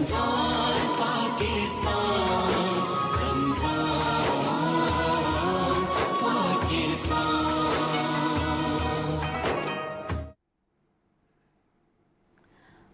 رمضان پاکستان، رمضان پاکستان.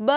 2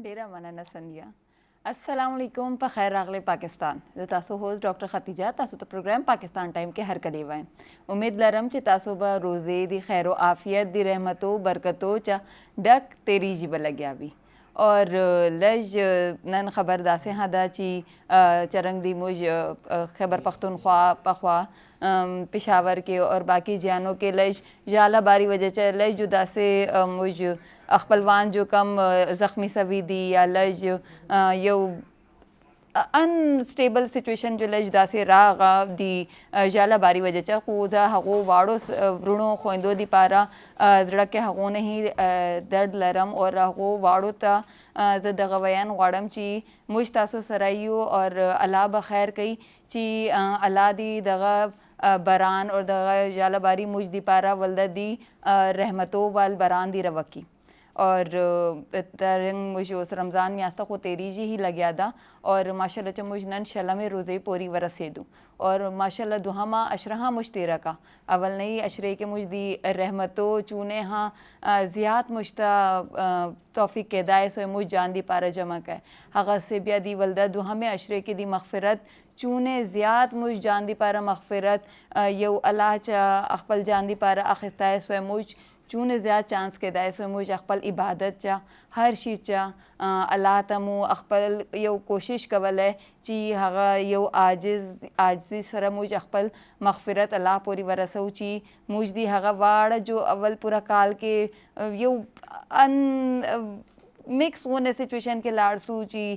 ډیره مننه سندیا. السلام علیکم، په خیر راغلی پاکستان. زه تاسو هوست ډاکټر ختیجه، تاسو ته پروګرام پاکستان ټایم کې هرکلی وایم. امید لرم چې تاسو به روزې د خیر و عافیت د رحمتو برکتو چا ډک تیریږي به لګیا وي. اور لږ نن خبر داسې ها ده چې چرنګ دی موږ خیبر پختونخوا پخوا پشاور کې اور باقی جانو کې لږ ژاله باری وجہ چې لږ جو داسې موږ خپلوان جو کم زخمی سوي دي یا لږ یو انسټیبل سچویشن جو لږ داسې راغه د ژاله باری وجہ چې خو زه هغو واړو وروڼو خویندو دپاره زړه کې هغو نه هی درد لرم اور هغو واړو ته زه دغه ویان غواړم چې موږ تاسو سره یو اور الله به خیر کوي چې الله دې دغه بران اور دغه ژاله باری موږ دپاره ولده دي رحمتو وال بران دی روکي. اور ترنگ مجھ اس رمضان میں آستا کو تیری جی ہی لگیا دا اور ماشاءاللہ چا مجھ نن شلہ میں روزے پوری ورسے دوں اور ماشاءاللہ دوہما اشرہاں مجھ تیرا کا اول نئی اشرے کے مجھ دی رحمتو چونے ہاں زیاد مجھتا توفیق کے دائے سوئے مجھ جان دی پارا جمع کا ہے حقا سے بیا دی ولدہ دوہمے اشرے کی دی مغفرت چونے زیاد مجھ جان دی پارا مغفرت یو اللہ چا اخپل جان دی پارا اخستائے سوئے مجھ چونے زیاد چانس کے دائے سوئے مجھ اخپل عبادت چا ہر شی چا اللہ تمو اخپل یو کوشش قبل ہے چی ہغا یو عاجزی سرا مجھ اخپل مغفرت اللہ پوری ورسو چی مجھ دی ہغا واڑ جو اول پورا کال کے یو مکس ہونے سچویشن کے لاڑسو چی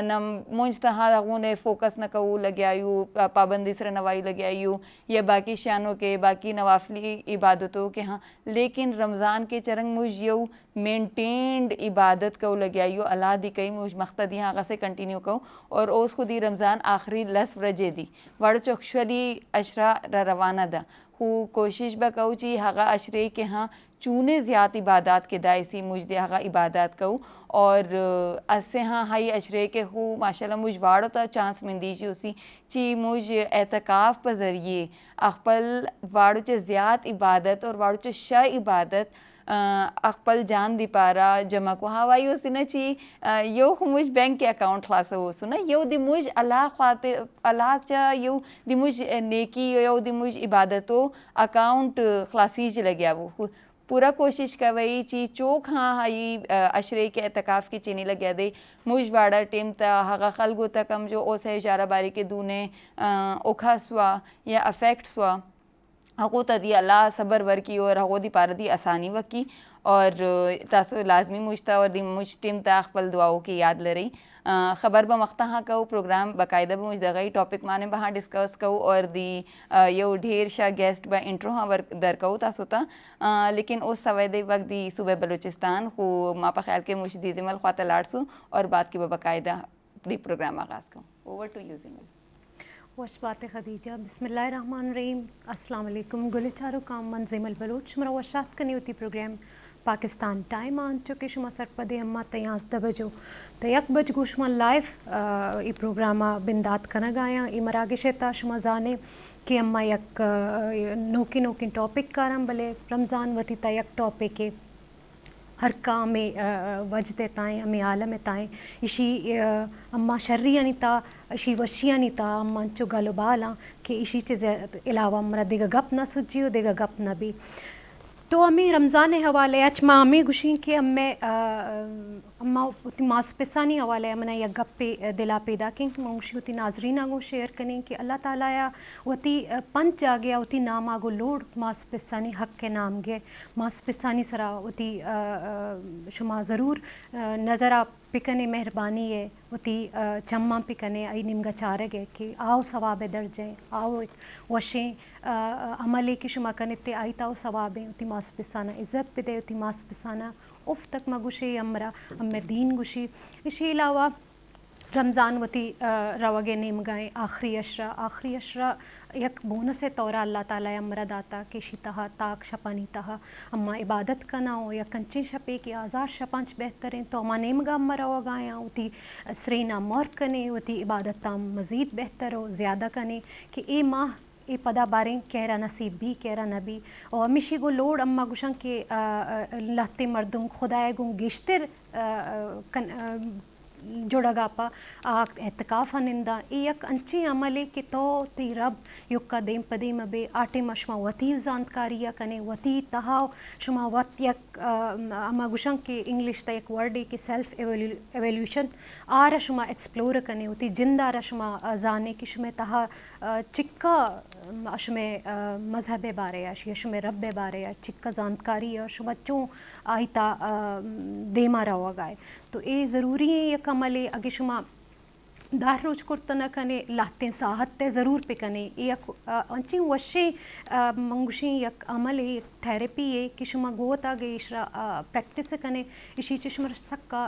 نم مونج تہا ہونے فوکس نہ کہو لگیایو پابندی سر نوائی لگیایو یا باقی شانوں کے باقی نوافلی عبادتوں کے ہاں لیکن رمضان کے چرنگ مجھ یو مینٹینڈ عبادت کو لگیایو اللہ دی کئی مجھ مقتدی ہاں سے کنٹینیو کو اور اس کو دی رمضان آخری 10 رجے دی وڑ چوکشولی اشرا روانہ دا ہو کوشش بکو چی ہغا اشرے کے ہاں چونے زیاد عبادات کے دائے سی مجھ دے ہغا عبادات کو اور اس سے ہاں ہائی اشرے کے ہو ماشاءاللہ مجھ واڑو تا چانس من دیجی اسی چی مجھ اعتکاف پر ذریعے اخپل واڑو چے زیاد عبادت اور واڑو چے شاہ عبادت اخپل جان دی پارا جمع کو ہوائی ہو سی نا چی یو مجھ بینک کے اکاؤنٹ خلاص ہو سو نا یو دی مجھ اللہ خاطر اللہ چا یو دی مجھ نیکی یو دی مجھ عبادتو اکاؤنٹ خلاصی جی لگیا وہ پورا کوشش کوئی چی چوک ہاں ہائی اشرے کے اعتکاف کی چینی لگیا دے مجھ واڑا ٹیم تا ہغا خلگو تا کم جو او سے اشارہ باری کے دونے اوکھا سوا یا افیکٹ سوا حقو تا دی اللہ صبر ور کی اور حقو دی پارا دی آسانی وکی اور تاسو لازمی مجھتا اور دی مجھ ٹیم تا اخپل دعاؤں کی یاد لے رہی خبر بمختہ ہاں کو پروگرام باقاعدہ مجھ دغائی ٹاپک مانے بہاں ڈسکس کو اور دی یو ڈھیر شاہ گیسٹ با انٹرو ہاں در کو تاسو تا لیکن اس سوائے دے وقت دی صوبہ بلوچستان خو ما پا خیال کے مجھ دی زمل خواتا لاڑسو اور بات کی باقاعدہ دی پروگرام آغاز کو اوور ٹو یو زمل وش بات خدیجہ بسم اللہ الرحمن الرحیم السلام علیکم گل چارو کام من زیمل بلوچ مرا وشات کنی ہوتی پروگرام پاکستان ٹائم آن چکے شما سرپدے اما تیاز دبجو تیک بج گو شما لائف ای پروگراما بندات کنگ آیا ای مراگش تا شما زانے کہ اما یک نوکی ٹاپک کارم بلے رمضان وتی تا یک ٹاپک ہر کام وجدے تائیں امی عالم تائیں اشی اما شرری تا اشی وشی تا اما انچو گلو بالا کہ اشی چیز علاوہ مرا دیگا گپ نہ سجیو دیگا گپ نہ بھی تو امی رمضان حوالے اچما امی گوشیں کہ اما اتی ماسپسانی حوالے امنا یا گپ پہ دلا پیدا کیں کہ موشی اتی ناظرین آگو شیئر کریں کہ اللہ تعالیٰ یا اتی پنچ آگیا اتی نام آگو لوڑ ماسپسانی حق کے نام گے ماسپسانی سرا اتی شما ضرور نظرہ پکنے مہربانی ہے اتی چمہ پکنے آئی نمگا چارے گے کہ آؤ ثواب درجیں آؤ وشیں عملے کی شما کنتے آئی تاؤ ثوابیں اتی ماس پسانہ عزت پہ دے اتی ماس پسانہ اف تک مگوشی امرا امر دین گوشی اسی علاوہ رمضان وتی روگے نیم گائیں آخری اشرا یک بونس طورا اللہ تعالیٰ امرا داتا کہ شی تہا تاک شپانی تہا اما عبادت کنا ہو یا کنچیں شپے کی آزار شپانچ بہتریں تو اما نیم گا امرا ہوگائیں اتی سرینا مور کنے اتی عبادت تام مزید بہتر ہو زیادہ کنے کہ اے ماہ اے پدا باریں کہرا نصیب بھی کہرا نبی اور ہمیشی گو لوڑ اما گوشن کہ لہتے مردم خدای گو گشتر جوڑا گاپا اعتکاف نندا یک انچے عملے کہ تو تی رب یکا دیم پدیم بے آٹے ما شما وتی زانتکاریہ کنے وتی تہاو شما وقت یک اما گوشن کہ انگلش تا یک ورڈے کہ سیلف ایویلیوشن آرہ شما ایکسپلور کنے وتی جند آرہ شما زانے کہ شما تہا چکا شما مذہب بارے یا شما رب بارے چکا زانتکاری شما چوں آئیتا دیما رہا گائے تو اے ضروری ہے یک عملے اگے شما دار روچ کرتنا کنے لاہتیں ساہت تے ضرور پہ کنے یک انچیں وشے منگوشیں یک عمل ہے یک تھیراپی ہے کہ شما گوت آگے اشرا پریکٹس کنے اشی چشمر سکا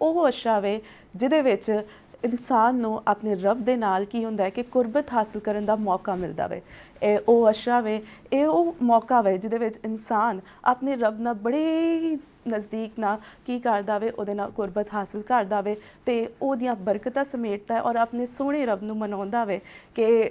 ਉਹ ਅਸ਼ਰਾ ਵੇ ਜਿਹਦੇ ਵਿੱਚ ਇਨਸਾਨ ਨੂੰ ਆਪਣੇ ਰੱਬ ਦੇ ਨਾਲ ਕੀ ਹੁੰਦਾ ਹੈ ਕਿ ਕੁਰਬਤ ਹਾਸਲ ਕਰਨ ਦਾ ਮੌਕਾ ਮਿਲਦਾ ਵੇ। ਇਹ ਉਹ ਅਸ਼ਰਾ ਵੇ ਇਹ ਉਹ ਮੌਕਾ ਵੇ ਜਿਹਦੇ ਵਿੱਚ ਇਨਸਾਨ ਆਪਣੇ ਰੱਬ ਨਾਲ ਬੜੇ ਨਜ਼ਦੀਕ ਨਾਲ ਕੀ ਕਰਦਾ ਵੇ ਉਹਦੇ ਨਾਲ ਕੁਰਬਤ ਹਾਸਲ ਕਰਦਾ ਵੇ ਤੇ ਉਹਦੀਆਂ ਬਰਕਤਾਂ ਸਮੇਟਦਾ ਹੈ ਔਰ ਆਪਣੇ ਸੋਹਣੇ ਰੱਬ ਨੂੰ ਮਨਾਉਂਦਾ ਵੇ ਕਿ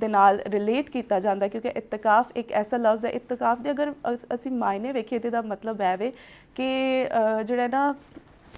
ਦੇ ਨਾਲ ਰਿਲੇਟ ਕੀਤਾ ਜਾਂਦਾ ਕਿਉਂਕਿ ਇਤਕਾਫ ਇੱਕ ਐਸਾ ਲਫ਼ਜ਼ ਹੈ ਇਤਕਾਫ ਦੇ ਅਗਰ ਅਸੀਂ ਮਾਇਨੇ ਵੇਖੀਏ ਤੇ ਦਾ ਮਤਲਬ ਹੈ ਵੇ ਕਿ ਜਿਹੜਾ ਨਾ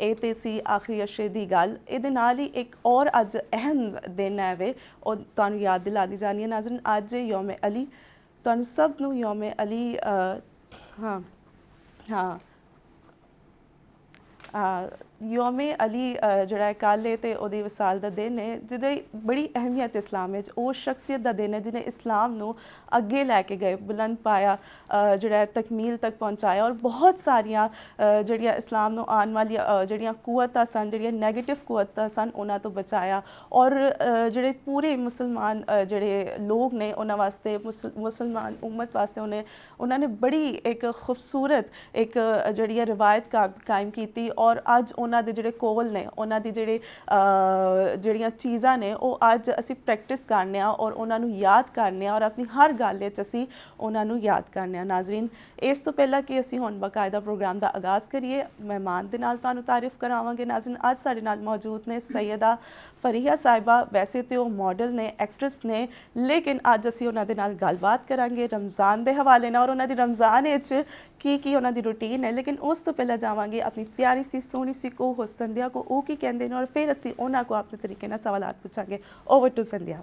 ਇਹ ਤੇ ਸੀ ਆਖਰੀ ਅਸ਼ਰੇ ਦੀ ਗੱਲ। ਇਹਦੇ ਨਾਲ ਹੀ ਇੱਕ ਔਰ ਅੱਜ ਅਹਿਮ ਦਿਨ ਹੈ ਵੇ ਉਹ ਤੁਹਾਨੂੰ ਯਾਦ ਦਿਲਾ ਦੀ ਜਾਣੀ ਹੈ ਨਾਜ਼ਰੀਨ ਅੱਜ ਯੌਮ ਅਲੀ ਤੁਹਾਨੂੰ ਸਭ ਨੂੰ ਯੌਮ ਅਲੀ ਯੌਮ ਅਲੀ ਜਿਹੜਾ ਕੱਲ੍ਹ ਹੈ ਤੇ ਉਹਦੀ ਵਿਸਾਲ ਦਾ ਦਿਨ ਹੈ ਜਿਹਦੀ ਬੜੀ ਅਹਿਮੀਅਤ ਇਸਲਾਮ ਵਿੱਚ ਉਹ ਸ਼ਖਸੀਅਤ ਦਾ ਦਿਨ ਹੈ ਜਿਹਨੇ ਇਸਲਾਮ ਨੂੰ ਅੱਗੇ ਲੈ ਕੇ ਗਏ ਬੁਲੰਦ ਪਾਇਆ ਜਿਹੜਾ ਤਕਮੀਲ ਤੱਕ ਪਹੁੰਚਾਇਆ ਔਰ ਬਹੁਤ ਸਾਰੀਆਂ ਜਿਹੜੀਆਂ ਇਸਲਾਮ ਨੂੰ ਆਉਣ ਵਾਲੀਆਂ ਜਿਹੜੀਆਂ ਕੁਵਤਾਂ ਸਨ ਜਿਹੜੀਆਂ ਨੈਗੇਟਿਵ ਕੁਵਤਾਂ ਸਨ ਉਹਨਾਂ ਤੋਂ ਬਚਾਇਆ ਔਰ ਜਿਹੜੇ ਪੂਰੇ ਮੁਸਲਮਾਨ ਜਿਹੜੇ ਲੋਕ ਨੇ ਉਹਨਾਂ ਵਾਸਤੇ ਮੁਸਲਮਾਨ ਉਮਤ ਵਾਸਤੇ ਉਹਨਾਂ ਨੇ ਬੜੀ ਇੱਕ ਖੂਬਸੂਰਤ ਇੱਕ ਜਿਹੜੀ ਰਿਵਾਇਤ ਕਾਇਮ ਕੀਤੀ ਔਰ ਅੱਜ ਉਹਨਾਂ ਦੇ ਜਿਹੜੇ ਕੋਲ ਨੇ ਉਹਨਾਂ ਦੀ ਜਿਹੜੀਆਂ ਚੀਜ਼ਾਂ ਨੇ ਉਹ ਅੱਜ ਅਸੀਂ ਪ੍ਰੈਕਟਿਸ ਕਰਨੇ ਆ ਔਰ ਉਹਨਾਂ ਨੂੰ ਯਾਦ ਕਰਨੇ ਆ ਔਰ ਆਪਣੀ ਹਰ ਗੱਲ ਵਿੱਚ ਅਸੀਂ ਉਹਨਾਂ ਨੂੰ ਯਾਦ ਕਰਨੇ ਆ। ਨਾਜ਼ਰੀਨ ਇਸ ਤੋਂ ਪਹਿਲਾਂ ਕਿ ਅਸੀਂ ਹੁਣ ਬਾਕਾਇਦਾ ਪ੍ਰੋਗਰਾਮ ਦਾ ਆਗਾਜ਼ ਕਰੀਏ ਮਹਿਮਾਨ ਦੇ ਨਾਲ ਤੁਹਾਨੂੰ ਤਾਰੀਫ ਕਰਾਵਾਂਗੇ। ਨਾਜ਼ਰੀਨ ਅੱਜ ਸਾਡੇ ਨਾਲ ਮੌਜੂਦ ਨੇ ਸੈਯਦਾ ਫਰੀਹਾ ਸਾਹਿਬਾ। ਵੈਸੇ ਤੇ ਉਹ ਮਾਡਲ ਨੇ ਐਕਟਰੈਸ ਨੇ ਲੇਕਿਨ ਅੱਜ ਅਸੀਂ ਉਹਨਾਂ ਦੇ ਨਾਲ ਗੱਲਬਾਤ ਕਰਾਂਗੇ ਰਮਜ਼ਾਨ ਦੇ ਹਵਾਲੇ ਨਾਲ ਔਰ ਉਹਨਾਂ ਦੀ ਰਮਜ਼ਾਨ ਵਿੱਚ ਕੀ ਉਹਨਾਂ ਦੀ ਰੂਟੀਨ ਹੈ। ਲੇਕਿਨ ਉਸ ਤੋਂ ਪਹਿਲਾਂ ਜਾਵਾਂਗੇ ਆਪਣੀ ਪਿਆਰੀ ਸੀ ਸੋਹਣੀ ਸੀ ਕੋ ਹੋ ਸੰਧਿਆ ਕੋ ਉਹ ਕੀ ਕਹਿੰਦੇ ਨੇ ਔਰ ਫਿਰ ਅਸੀਂ ਉਹਨਾਂ ਕੋ ਆਪਣੇ ਤਰੀਕੇ ਨਾਲ ਸਵਾਲਾਤ ਪੁੱਛਾਂਗੇ। ਓਵਰ ਟੂ ਸੰਧਿਆ।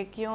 21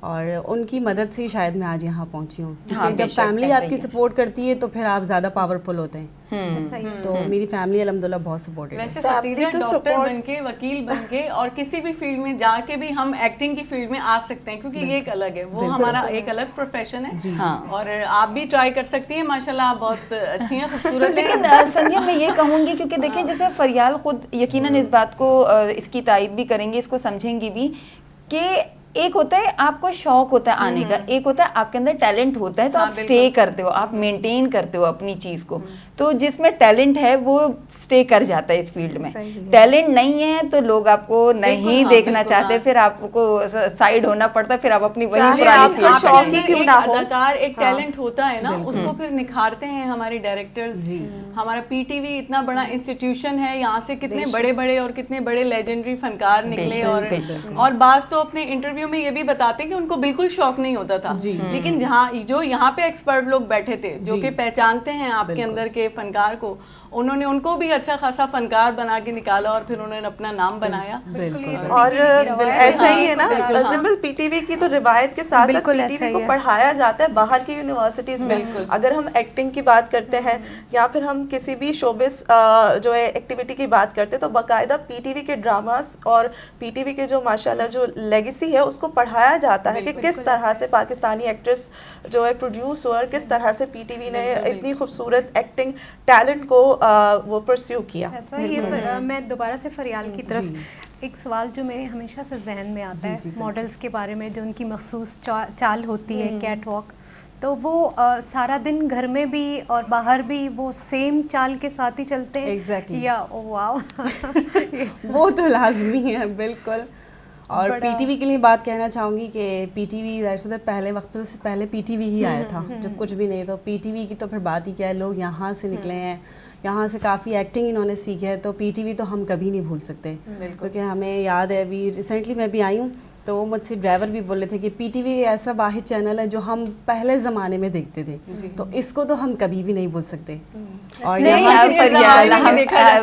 اور ان کی مدد سے شاید میں آج یہاں پہنچی ہوں, ہاں، کیونکہ بے جب شک، فیملی ایسا آپ ہی کی ہے. سپورٹ کرتی ہے تو پھر آپ زیادہ پاورفل ہوتے ہیں. صحیح. تو میری فیملی الحمدللہ بہت سپورٹیو ہے. ویسے Family ختیجہ تو ڈاکٹر support- بن کے, وکیل بن کے اور کسی بھی فیلڈ میں جا کے بھی ہم ایکٹنگ کی فیلڈ میں آ سکتے ہیں, کیونکہ یہ ایک الگ ہے, وہ ہمارا ایک الگ پروفیشن ہے. ہاں. اور آپ بھی ٹرائی کر سکتی ہیں, ماشاءاللہ آپ بہت اچھی ہیں, خوبصورت ہیں. لیکن سندھیا میں یہ کہوں گی, کیونکہ دیکھیں جیسے فریال خود یقیناً اس بات کو اس کی تائید بھی کریں گے, اس کو سمجھیں گی بھی, کہ ایک ہوتا ہے آپ کو شوق ہوتا ہے آنے کا, ایک ہوتا ہے آپ کے اندر ٹیلنٹ ہوتا ہے تو آپ اسٹے کرتے ہو, آپ مینٹین کرتے ہو اپنی چیز کو. تو جس میں ٹیلنٹ ہے وہ اسٹے کر جاتا ہے اس فیلڈ میں. ٹیلنٹ نہیں ہے تو لوگ آپ کو نہیں دیکھنا چاہتے, پھر آپ کو سائڈ ہونا پڑتا ہے, پھر آپ اپنی وہی پرانی فیلڈ شوق ہی کیوں نہ ہو, اداکار ایک ٹیلنٹ ہوتا ہے نا, اس کو پھر نکھارتے ہیں ہمارے ڈائریکٹرز. ہمارا پی ٹی وی اتنا بڑا انسٹیٹیوشن ہے, یہاں سے کتنے بڑے بڑے اور کتنے بڑے لیجنڈری فنکار نکلے, اور بعض تو اپنے انٹرویو میں یہ بھی بتاتے ہیں کہ ان کو بالکل شوق نہیں ہوتا تھا, لیکن جہاں جو یہاں پہ ایکسپرٹ لوگ بیٹھے تھے جو کہ پہچانتے ہیں آپ کے اندر کے فنکار کو, انہوں نے ان کو بھی اچھا خاصا فنکار بنا کے نکالا اور پھر انہوں نے اپنا نام بنایا. اور ایسا ہی ہے نا سمپل, پی ٹی وی کی تو روایت کے ساتھ ساتھ پی ٹی وی کو پڑھایا جاتا ہے باہر کی یونیورسٹیز میں. اگر ہم ایکٹنگ کی بات کرتے ہیں یا پھر ہم کسی بھی شوبز جو ہے ایکٹیویٹی کی بات کرتے ہیں, تو باقاعدہ پی ٹی وی کے ڈراماز اور پی ٹی وی کے جو ماشاءاللہ جو لیگیسی ہے اس کو پڑھایا جاتا ہے کہ کس طرح سے پاکستانی ایکٹرس جو ہے پروڈیوس ہوا, اور کس طرح سے پی ٹی وی نے اتنی خوبصورت ایکٹنگ ٹیلنٹ کو وہ پرسیو کیا. ایسا ہی میں دوبارہ سے فریال کی طرف, ایک سوال جو میرے ہمیشہ سے ذہن میں آتا ہے ماڈلز کے بارے میں, جو ان کی مخصوص چال ہوتی ہے کیٹ واک, تو وہ سارا دن گھر میں بھی اور باہر بھی وہ سیم چال کے ساتھ ہی چلتے ہیں یا واو وہ تو لازمی ہے بالکل. اور پی ٹی وی کے لیے بات کہنا چاہوں گی کہ پی ٹی وی ظاہر سے پہلے وقتوں سے پہلے پی ٹی وی ہی آیا تھا, جب کچھ بھی نہیں, تو پی ٹی وی کی تو پھر بات ہی کیا ہے, لوگ یہاں سے نکلے ہیں, یہاں سے کافی ایکٹنگ انہوں نے سیکھی ہے, تو پی ٹی وی تو ہم کبھی نہیں بھول سکتے. کیونکہ ہمیں یاد ہے ابھی ریسنٹلی میں بھی آئی ہوں, تو مجھ سے ڈرائیور بھی بول رہے تھے کہ پی ٹی وی ایسا واحد چینل ہے جو ہم پہلے زمانے میں دیکھتے تھے, تو اس کو تو ہم کبھی بھی نہیں بھول سکتے. اور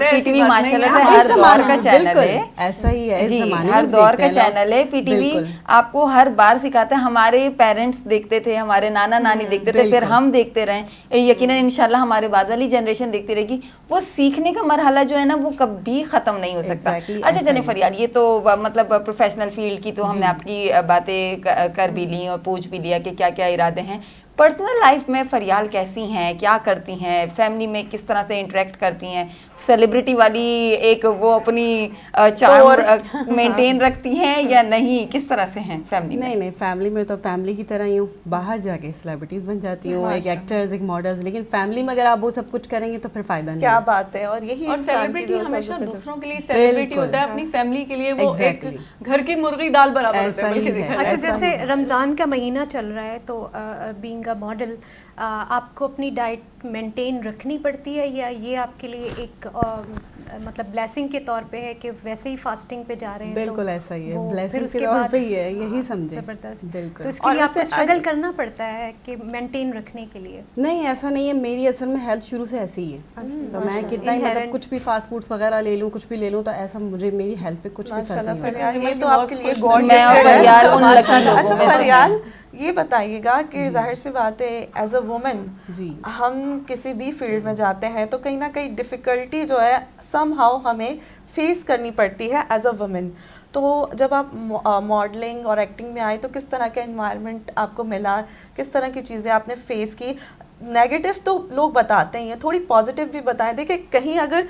پی ٹی وی ماشاء اللہ سے ہر دور کا چینل ہے, ایسا ہی ہے, جی ہر دور کا چینل ہے. پی ٹی وی آپ کو ہر بار سکھاتا ہے, ہمارے پیرنٹس دیکھتے تھے, ہمارے نانا نانی دیکھتے تھے, پھر ہم دیکھتے رہے, یقیناً انشاءاللہ ہمارے بعد والی جنریشن دیکھتی رہے گی. وہ سیکھنے کا مرحلہ جو ہے نا وہ کبھی ختم نہیں ہو سکتا. اچھا چلیں فریال, یہ تو مطلب پروفیشنل فیلڈ کی تو ہم نے آپ کی باتیں کر بھی لی اور پوچھ بھی لیا کہ کیا کیا ارادے ہیں. پرسنل لائف میں فریال کیسی ہیں, کیا کرتی ہیں, فیملی میں کس طرح سے انٹریکٹ کرتی ہیں, سیلیبریٹی والی ایک وہ اپنی چارم مینٹین رکھتی ہیں یا نہیں, کس طرح سے ہیں فیملی میں؟ نہیں فیملی میں تو فیملی کی طرح ہی ہوں, باہر جا کے سیلیبریٹیز بن جاتی ہوں, ایک ایکٹرز, ایک ماڈلز, لیکن فیملی میں اگر آپ وہ سب کچھ کریں گے تو پھر فائدہ نہیں. کیا بات ہے. اور یہی سیلیبریٹی ہمیشہ دوسروں کے لیے سیلیبریٹی ہوتا ہے, اپنی فیملی کے لیے وہ ایک گھر کی مرغی دال برابر ہوتا ہے. اچھا جیسے رمضان کا مہینہ چل رہا ہے, تو بینگ اے ماڈل آپ کو اپنی ڈائٹ مینٹین رکھنی پڑتی ہے, یا یہ آپ کے لیے ایک مطلب بلیسنگ کے طور پہ ہے کہ ویسے ہی فاسٹنگ پہ جا رہے ہیں؟ بالکل ایسا ہی ہے, بلیسنگ کے طور پہ ہی ہے, یہی سمجھیں. زبردست. بالکل. تو اس کے لیے آپ کو اسٹرگل کرنا پڑتا ہے کہ مینٹین رکھنے کے لیے؟ نہیں ایسا نہیں ہے, میری اصل میں ہیلتھ شروع سے ایسی ہی ہے, تو میں کتنا ہی مطلب کچھ بھی فاسٹ فوڈس وغیرہ لے لوں, کچھ بھی لے لوں, تو ایسا مجھے میری ہیلتھ پہ کچھ بھی فرق نہیں. یہ تو آپ کے لیے گاڈ اچھا فریال یہ بتائیے گا کہ ظاہر سی بات ہے ایز اے وومن ہم کسی بھی فیلڈ میں جاتے ہیں تو کہیں نہ کہیں ڈیفیکلٹی جو ہے سم ہاؤ ہمیں فیس کرنی پڑتی ہے ایز اے وومن. تو جب آپ ماڈلنگ اور ایکٹنگ میں آئے تو کس طرح کا انوائرمنٹ آپ کو ملا, کس طرح کی چیزیں آپ نے فیس کی؟ نیگیٹو تو لوگ بتاتے ہیں, تھوڑی پازیٹیو بھی بتائیں. دیکھیں کہیں اگر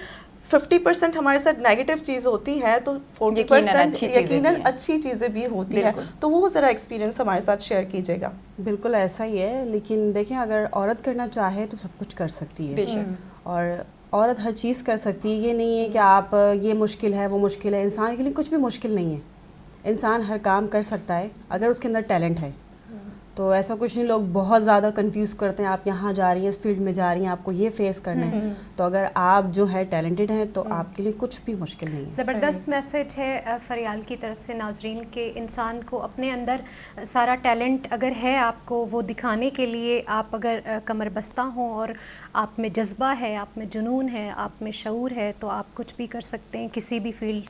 50% ہمارے ساتھ نیگیٹو چیز ہوتی ہے تو 40% یقیناً اچھی چیزیں بھی ہوتی ہیں, تو وہ ذرا ایکسپیرینس ہمارے ساتھ شیئر کیجیے گا. بالکل ایسا ہی ہے, لیکن دیکھیں اگر عورت کرنا چاہے تو سب کچھ کر سکتی ہے, اور عورت ہر چیز کر سکتی ہے. یہ نہیں ہے کہ آپ یہ مشکل ہے وہ مشکل ہے, انسان کے لیے کچھ بھی مشکل نہیں ہے, انسان ہر کام کر سکتا ہے اگر اس کے اندر ٹیلنٹ ہے. تو ایسا کچھ نہیں, لوگ بہت زیادہ کنفیوز کرتے ہیں, آپ یہاں جا رہی ہیں, اس فیلڈ میں جا رہی ہیں, آپ کو یہ فیس کرنا ہے, تو اگر آپ جو ہے ٹیلنٹڈ ہیں تو آپ کے لیے کچھ بھی مشکل نہیں ہے. زبردست میسج ہے فریال کی طرف سے ناظرین کہ انسان کو اپنے اندر سارا ٹیلنٹ اگر ہے, آپ کو وہ دکھانے کے لیے آپ اگر کمر بستہ ہوں اور آپ میں جذبہ ہے, آپ میں جنون ہے, آپ میں شعور ہے, تو آپ کچھ بھی کر سکتے ہیں کسی بھی فیلڈ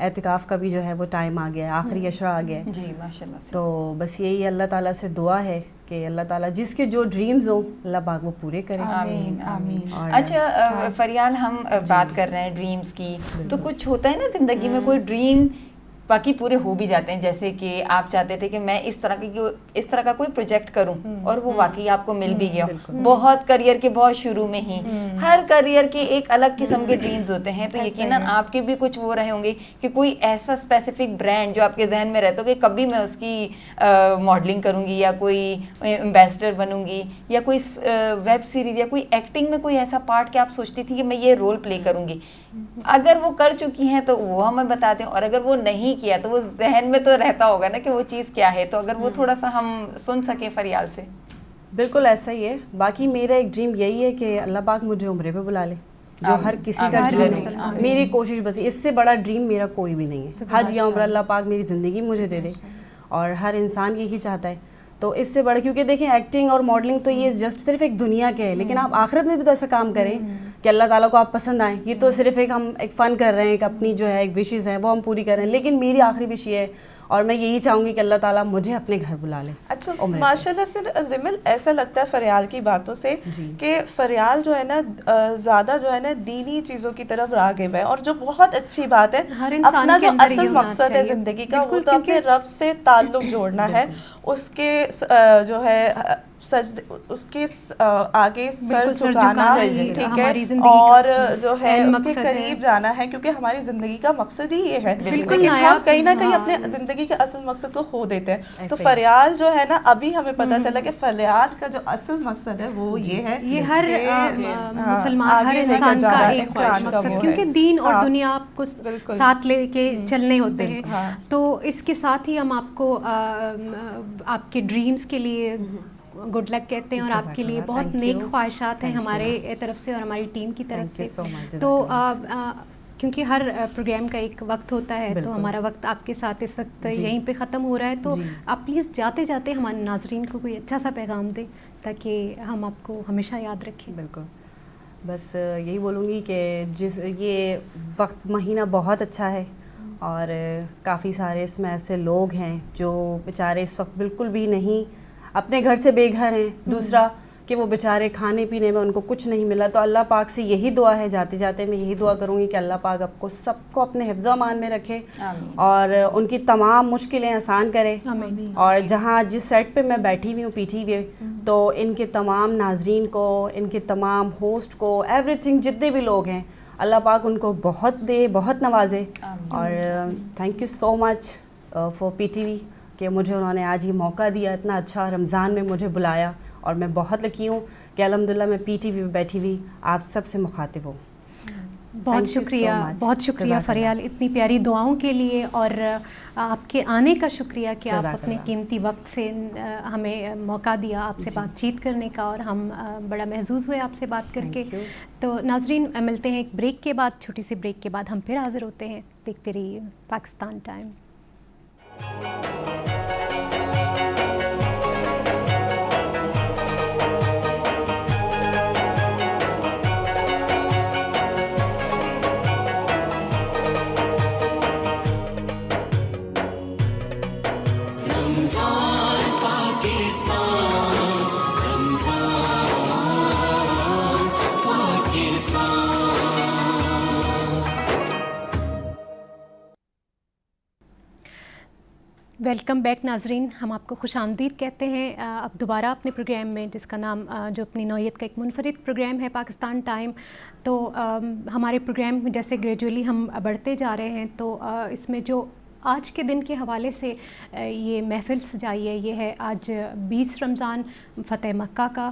اعتکاف کا بھی جو ہے وہ ٹائم آ گیا ہے, آخری عشرہ آ گیا ہے. جی ماشاءاللہ سے. تو بس یہی اللہ تعالیٰ سے دعا ہے کہ اللہ تعالیٰ جس کے جو ڈریمز ہوں اللہ پاک وہ پورے کرے. آمین آمین. اچھا فریال, ہم بات کر رہے ہیں ڈریمز کی, تو کچھ ہوتا ہے نا زندگی میں کوئی ڈریم باقی پورے ہو بھی جاتے ہیں, جیسے کہ آپ چاہتے تھے کہ میں اس طرح کا کوئی پروجیکٹ کروں اور وہ واقعی آپ کو مل بھی گیا. بہت کریئر کے بہت شروع میں ہی ہر کریئر کے ایک الگ قسم کے ڈریمز ہوتے ہیں, تو یقیناً آپ کے بھی کچھ وہ رہے ہوں گے کہ کوئی ایسا اسپیسیفک برانڈ جو آپ کے ذہن میں رہتا ہو کہ کبھی میں اس کی ماڈلنگ کروں گی یا کوئی ایمبیسڈر بنوں گی, یا کوئی ویب سیریز یا کوئی ایکٹنگ میں کوئی ایسا پارٹ کہ آپ سوچتی تھی کہ میں یہ رول پلے کروں گی. اگر وہ کر چکی ہیں تو وہ ہمیں بتا دیں, اور اگر وہ نہیں کیا تو وہ ذہن میں تو رہتا ہوگا نا کہ وہ چیز کیا ہے, تو اگر وہ تھوڑا سا ہم سن سکیں فریال سے. بالکل ایسا ہی ہے. باقی میرا ایک ڈریم یہی ہے کہ اللہ پاک مجھے عمرے پہ بلا لے, جو ہر کسی کا ڈریم ہے. میری کوشش بس اس سے بڑا ڈریم میرا کوئی بھی نہیں ہے. حج یا عمرہ اللہ پاک میری زندگی مجھے دے دے, اور ہر انسان یہی چاہتا ہے. تو اس سے بڑھ, کیونکہ دیکھیں ایکٹنگ اور ماڈلنگ تو یہ جسٹ صرف ایک دنیا کے ہے, لیکن آپ آخرت میں بھی تو ایسا کام کریں کہ اللہ تعالیٰ کو آپ پسند آئیں. یہ تو صرف ہم ایک فن کر رہے ہیں, ایک اپنی جو ہے ایک وشز ہیں وہ ہم پوری کر رہے ہیں, لیکن میری آخری وش یہ ہے اور میں یہی چاہوں گی کہ اللہ تعالیٰ مجھے اپنے گھر بلا لے. اچھا ماشاءاللہ سے زمل, ایسا لگتا ہے فریال کی باتوں سے کہ فریال جو ہے نا زیادہ جو ہے نا دینی چیزوں کی طرف راغب ہے, اور جو بہت اچھی بات ہے. اپنا جو اصل مقصد ہے زندگی کا وہ تو اپنے رب سے تعلق جوڑنا ہے, اس کے جو ہے اس کے آگے سر جھکانا, ٹھیک ہے, اور جو ہے اس کے قریب جانا ہے, کیونکہ ہماری زندگی کا مقصد ہی یہ ہے. لیکن ہم کہیں نہ کہیں اپنے زندگی کے اصل مقصد کو کھو دیتے ہیں. تو فریال جو ہے نا, ابھی ہمیں پتہ چلا کہ فریال کا جو اصل مقصد ہے وہ یہ ہے, یہ ہر مسلمان ہر انسان کا ایک مقصد, کیونکہ دین اور دنیا آپ کو ساتھ لے کے چلنے ہوتے ہیں. تو اس کے ساتھ ہی ہم آپ کو آپ کے ڈریمز کے لیے گڈ لک کہتے ہیں, اور آپ کے لیے بہت نیک خواہشات ہیں ہمارے طرف سے اور ہماری ٹیم کی طرف سے. تو کیونکہ ہر پروگرام کا ایک وقت ہوتا ہے, تو ہمارا وقت آپ کے ساتھ اس وقت یہیں پہ ختم ہو رہا ہے. تو آپ پلیز جاتے جاتے ہمارے ناظرین کو کوئی اچھا سا پیغام دیں تاکہ ہم آپ کو ہمیشہ یاد رکھیں. بالکل, بس یہی بولوں گی کہ یہ وقت مہینہ بہت اچھا ہے, اور کافی سارے اس میں ایسے لوگ ہیں جو بیچارے اس وقت بالکل بھی نہیں اپنے گھر سے بے گھر ہیں. دوسرا کہ وہ بیچارے کھانے پینے میں ان کو کچھ نہیں ملا. تو اللہ پاک سے یہی دعا ہے, جاتے جاتے میں یہی دعا کروں گی کہ اللہ پاک آپ کو سب کو اپنے حفظ و امان میں رکھے, اور ان کی تمام مشکلیں آسان کرے. اور جہاں جس سیٹ پہ میں بیٹھی ہوئی ہوں پی ٹی وی, تو ان کے تمام ناظرین کو, ان کے تمام ہوسٹ کو, ایوری تھنگ جتنے بھی لوگ ہیں, اللہ پاک ان کو بہت دے, بہت نوازے. اور thank you so much for P T V کہ مجھے انہوں نے آج یہ موقع دیا, اتنا اچھا رمضان میں مجھے بلایا, اور میں بہت لکی ہوں کہ الحمدللہ میں پی ٹی وی پہ بیٹھی ہوئی آپ سب سے مخاطب ہوں. بہت شکریہ, بہت شکریہ فریال, اتنی پیاری دعاؤں کے لیے, اور آپ کے آنے کا شکریہ کہ آپ اپنے قیمتی وقت سے ہمیں موقع دیا آپ سے بات چیت کرنے کا, اور ہم بڑا محظوظ ہوئے آپ سے بات کر کے. تو ناظرین ملتے ہیں ایک بریک کے بعد, چھوٹی سی بریک کے بعد ہم پھر حاضر ہوتے ہیں. دیکھتے رہیے پاکستان ٹائم. رمضان پاکستان, رمضان پاکستان. ویلکم بیک ناظرین, ہم آپ کو خوش آمدید کہتے ہیں اب دوبارہ اپنے پروگرام میں, جس کا نام جو اپنی نوعیت کا ایک منفرد پروگرام ہے پاکستان ٹائم. تو ہمارے پروگرام میں جیسے گریجولی ہم بڑھتے جا رہے ہیں, تو اس میں جو آج کے دن کے حوالے سے یہ محفل سجائی ہے, یہ ہے آج 20 رمضان فتح مکہ کا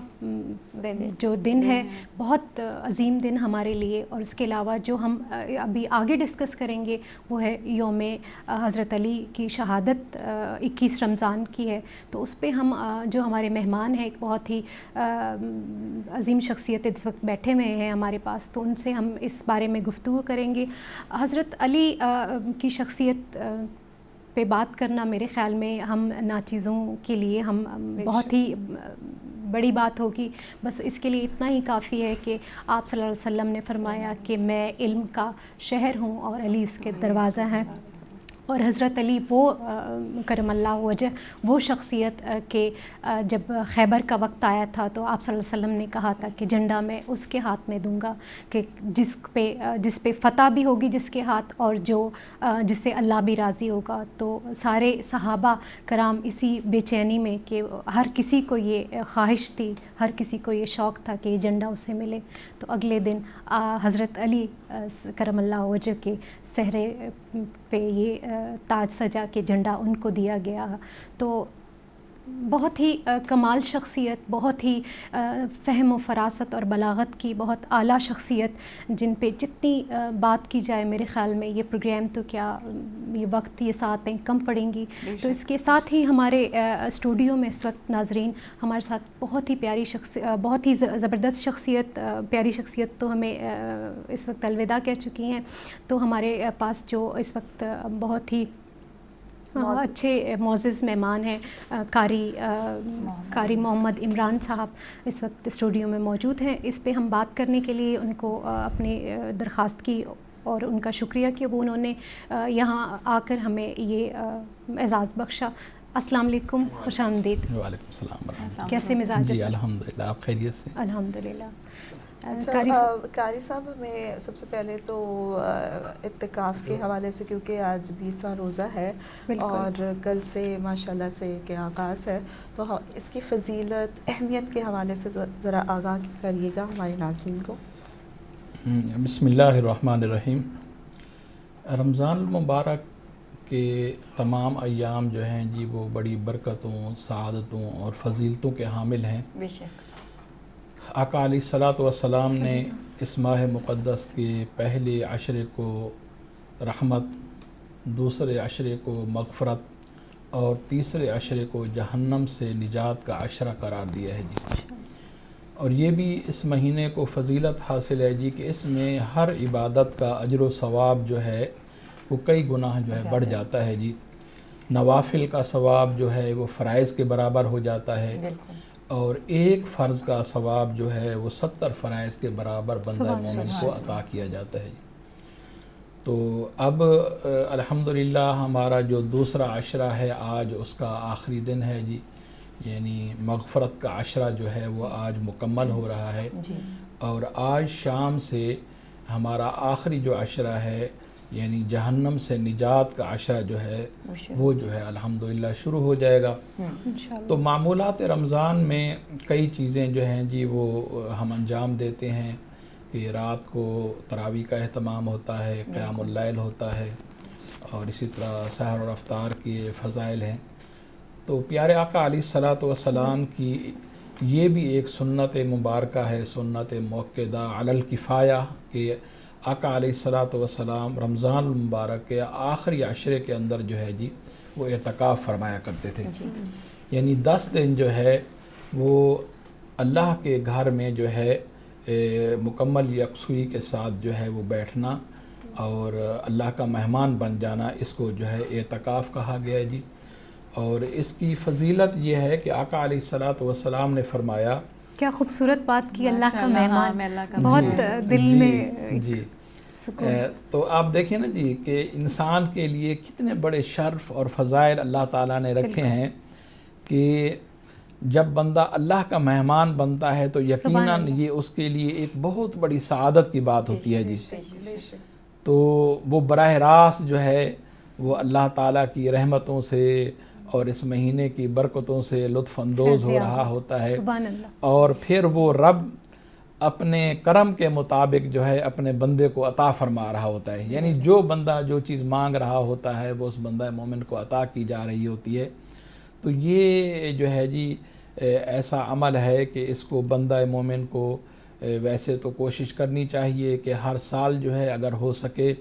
جو دن ہے, بہت عظیم دن ہمارے لیے. اور اس کے علاوہ جو ہم ابھی آگے ڈسکس کریں گے وہ ہے یوم حضرت علی کی شہادت 21 رمضان کی ہے. تو اس پہ ہم جو ہمارے مہمان ہیں, ایک بہت ہی عظیم شخصیت اس وقت بیٹھے ہوئے ہیں ہمارے پاس, تو ان سے ہم اس بارے میں گفتگو کریں گے. حضرت علی کی شخصیت پہ بات کرنا میرے خیال میں ہم ناچیزوں کے لیے ہم بہت ہی بڑی بات ہوگی. بس اس کے لیے اتنا ہی کافی ہے کہ آپ صلی اللہ علیہ وسلم نے فرمایا کہ میں علم کا شہر ہوں اور علی اس کے دروازہ ہیں. اور حضرت علی وہ کرم اللہ وجہ وہ شخصیت کہ جب خیبر کا وقت آیا تھا تو آپ صلی اللہ علیہ وسلم نے کہا تھا کہ جھنڈا میں اس کے ہاتھ میں دوں گا کہ جس پہ فتح بھی ہوگی جس کے ہاتھ اور جس سے اللہ بھی راضی ہوگا. تو سارے صحابہ کرام اسی بے چینی میں کہ ہر کسی کو یہ خواہش تھی, ہر کسی کو یہ شوق تھا کہ یہ جھنڈا اسے ملے. تو اگلے دن حضرت علی کرم اللہ وجہ کے صحرے پہ یہ تاج سجا کے جھنڈا ان کو دیا گیا. تو بہت ہی کمال شخصیت, بہت ہی فہم و فراست اور بلاغت کی بہت اعلیٰ شخصیت جن پہ جتنی بات کی جائے میرے خیال میں یہ پروگرام تو کیا یہ وقت یہ ساعتیں کم پڑیں گی. تو اس کے ساتھ ہی ہمارے اسٹوڈیو میں اس وقت ناظرین ہمارے ساتھ بہت ہی پیاری بہت ہی زبردست شخصیت, پیاری شخصیت تو ہمیں اس وقت الوداع کہہ چکی ہیں. تو ہمارے پاس جو اس وقت بہت ہی اچھے معزز مہمان ہیں قاری محمد عمران صاحب اس وقت اسٹوڈیو میں موجود ہیں. اس پہ ہم بات کرنے کے لیے ان کو اپنی درخواست کی اور ان کا شکریہ کہ وہ انہوں نے یہاں آ کر ہمیں یہ اعزاز بخشا. السلام علیکم, خوش آمدید. وعلیکم السلام ورحمۃ اللہ. کیسے مزاج؟ جی الحمدللہ, آپ خیریت سے؟ الحمدللہ. قاری صاحب میں سب سے پہلے تو اعتکاف کے حوالے سے, کیونکہ آج 20واں روزہ ہے اور کل سے ماشاءاللہ سے کہ آغاز ہے, تو اس کی فضیلت اہمیت کے حوالے سے ذرا آگاہ کریے گا ہمارے ناظرین کو. بسم اللہ الرحمن الرحیم. رمضان المبارک کے تمام ایام جو ہیں جی وہ بڑی برکتوں, سعادتوں اور فضیلتوں کے حامل ہیں. بے شک آقا علیہ الصلاۃ والسلام نے اس ماہ مقدس کے پہلے عشرے کو رحمت, دوسرے عشرے کو مغفرت اور تیسرے عشرے کو جہنم سے نجات کا عشرہ قرار دیا ہے جی. اور یہ بھی اس مہینے کو فضیلت حاصل ہے جی کہ اس میں ہر عبادت کا اجر و ثواب جو ہے وہ کئی گناہ جو ہے بڑھ جاتا ہے جی. نوافل کا ثواب جو ہے وہ فرائض کے برابر ہو جاتا ہے اور ایک فرض کا ثواب جو ہے وہ 70 فرائض کے برابر بندہ مومن کو عطا کیا جاتا ہے. تو اب الحمدللہ ہمارا جو دوسرا عشرہ ہے آج اس کا آخری دن ہے جی, یعنی مغفرت کا عشرہ جو ہے وہ آج مکمل ہو رہا ہے. اور آج شام سے ہمارا آخری جو عشرہ ہے یعنی جہنم سے نجات کا عشرہ جو ہے وہ جو ہے الحمدللہ شروع ہو جائے گا. تو معمولات رمضان میں کئی چیزیں جو ہیں جی وہ ہم انجام دیتے ہیں کہ رات کو تراویح کا اہتمام ہوتا ہے, قیام اللیل ہوتا ہے اور اسی طرح سحر اور افطار کے فضائل ہیں. تو پیارے آقا علیہ الصلاۃ والسلام کی یہ بھی ایک سنت مبارکہ ہے, سنت موقدہ علی الکفایہ, کہ آقا علیہ الصلاۃ والسلام رمضان المبارک کے آخری عشرے کے اندر جو ہے جی وہ اعتکاف فرمایا کرتے تھے. یعنی 10 دن جو ہے وہ اللہ کے گھر میں جو ہے مکمل یکسوئی کے ساتھ جو ہے وہ بیٹھنا اور اللہ کا مہمان بن جانا, اس کو جو ہے اعتکاف کہا گیا ہے جی. اور اس کی فضیلت یہ ہے کہ آقا علیہ الصلاۃ والسلام نے فرمایا, کیا خوبصورت بات کی, اللہ کا مہمان, بہت دل میں جی. تو آپ دیکھیں نا جی کہ انسان کے لیے کتنے بڑے شرف اور فضائل اللہ تعالیٰ نے رکھے ہیں کہ جب بندہ اللہ کا مہمان بنتا ہے تو یقیناً یہ اس کے لیے ایک بہت بڑی سعادت کی بات ہوتی ہے جی. تو وہ براہ راست جو ہے وہ اللہ تعالیٰ کی رحمتوں سے اور اس مہینے کی برکتوں سے لطف اندوز ہو رہا ہوتا ہے, اور پھر وہ رب اپنے کرم کے مطابق جو ہے اپنے بندے کو عطا فرما رہا ہوتا ہے. یعنی جو بندہ جو چیز مانگ رہا ہوتا ہے وہ اس بندہ مومن کو عطا کی جا رہی ہوتی ہے. تو یہ جو ہے جی ایسا عمل ہے کہ اس کو بندہ مومن کو ویسے تو کوشش کرنی چاہیے کہ ہر سال جو ہے اگر ہو سکے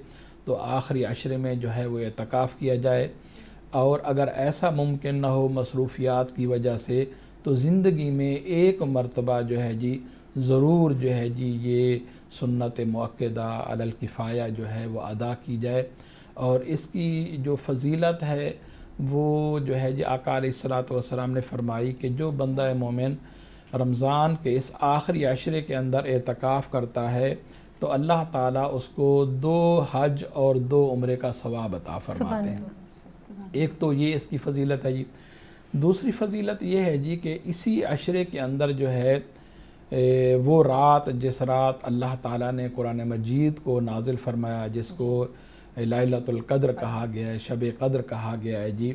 تو آخری عشرے میں جو ہے وہ اعتکاف کیا جائے, اور اگر ایسا ممکن نہ ہو مصروفیات کی وجہ سے تو زندگی میں ایک مرتبہ جو ہے جی ضرور جو ہے جی یہ سنت مؤکدہ علی الکفایہ جو ہے وہ ادا کی جائے. اور اس کی جو فضیلت ہے وہ جو ہے جی آقا علیہ الصلاۃ والسلام نے فرمائی کہ جو بندہ مومن رمضان کے اس آخری عشرے کے اندر اعتکاف کرتا ہے تو اللہ تعالیٰ اس کو 2 حج اور 2 عمرے کا ثواب عطا فرماتے ہیں. ایک تو یہ اس کی فضیلت ہے جی. دوسری فضیلت یہ ہے جی کہ اسی عشرے کے اندر جو ہے وہ رات جس رات اللہ تعالیٰ نے قرآن مجید کو نازل فرمایا, جس کو لیلۃ القدر کہا گیا ہے, شب قدر کہا گیا ہے جی,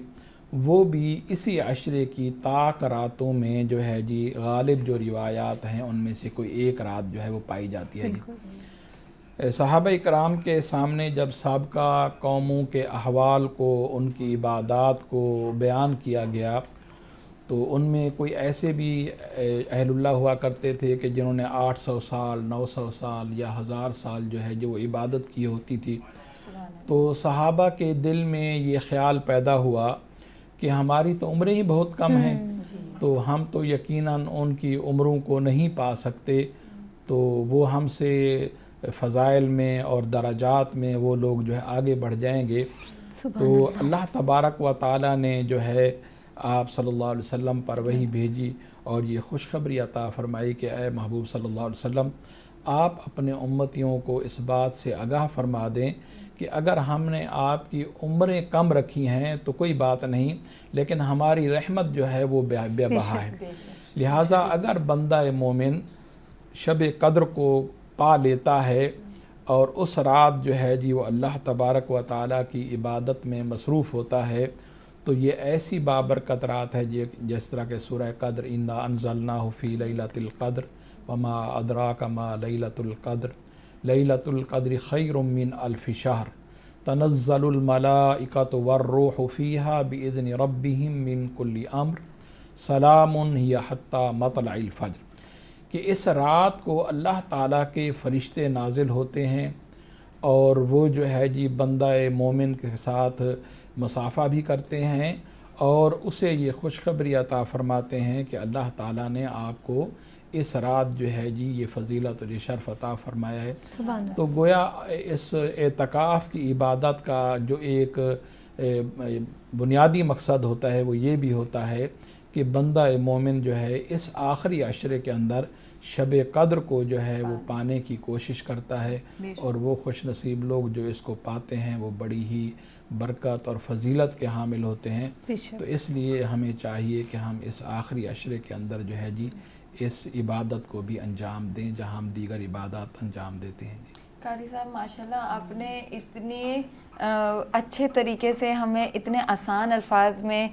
وہ بھی اسی عشرے کی طاق راتوں میں جو ہے جی غالب جو روایات ہیں ان میں سے کوئی ایک رات جو ہے وہ پائی جاتی ہے جی. صحابہ کرام کے سامنے جب سابقہ قوموں کے احوال کو, ان کی عبادات کو بیان کیا گیا تو ان میں کوئی ایسے بھی اہل اللہ ہوا کرتے تھے کہ جنہوں نے 800 سال 900 سال یا 1000 سال جو ہے جو عبادت کی ہوتی تھی. تو صحابہ کے دل میں یہ خیال پیدا ہوا کہ ہماری تو عمریں ہی بہت کم ہیں, تو ہم تو یقیناً ان کی عمروں کو نہیں پا سکتے, تو وہ ہم سے فضائل میں اور درجات میں وہ لوگ جو ہے آگے بڑھ جائیں گے. تو اللہ تبارک و تعالیٰ نے جو ہے آپ صلی اللہ علیہ وسلم پر وحی بھیجی اور یہ خوشخبری عطا فرمائی کہ اے محبوب صلی اللہ علیہ وسلم, آپ اپنے امتیوں کو اس بات سے آگاہ فرما دیں کہ اگر ہم نے آپ کی عمریں کم رکھی ہیں تو کوئی بات نہیں, لیکن ہماری رحمت جو ہے وہ بے بہا ہے. لہٰذا اگر بندہ مومن شب قدر کو پا لیتا ہے اور اس رات جو ہے جی وہ اللہ تبارک و تعالیٰ کی عبادت میں مصروف ہوتا ہے, تو یہ ایسی بابرکت رات ہے جس طرح کہ سورہ قدر انا انزلناہ فی لیلۃ القدر وما ادراک ما لیلۃ القدر لیلۃ القدر خیر من الف شہر تنزل الملائکۃ والروح فیہا باذن ربہم من کل امر سلام ہی حتی مطلع الفجر. کہ اس رات کو اللہ تعالیٰ کے فرشتے نازل ہوتے ہیں اور وہ جو ہے جی بندہ مومن کے ساتھ مصافحہ بھی کرتے ہیں اور اسے یہ خوشخبری عطا فرماتے ہیں کہ اللہ تعالیٰ نے آپ کو اس رات جو ہے جی یہ فضیلت اور شرف عطا فرمایا ہے. تو گویا اس اعتکاف کی عبادت کا جو ایک بنیادی مقصد ہوتا ہے وہ یہ بھی ہوتا ہے کہ بندہ مومن جو ہے اس آخری عشرے کے اندر شب قدر کو جو ہے وہ پانے کی کوشش کرتا ہے, اور وہ خوش نصیب لوگ جو اس کو پاتے ہیں وہ بڑی ہی برکت اور فضیلت کے حامل ہوتے ہیں. تو اس لیے ہمیں چاہیے کہ ہم اس آخری عشرے کے اندر جو ہے جی اس عبادت کو بھی انجام دیں جہاں ہم دیگر عبادات انجام دیتے ہیں. قاری صاحب ماشاءاللہ آپ نے اتنی اچھے طریقے سے ہمیں اتنے آسان الفاظ میں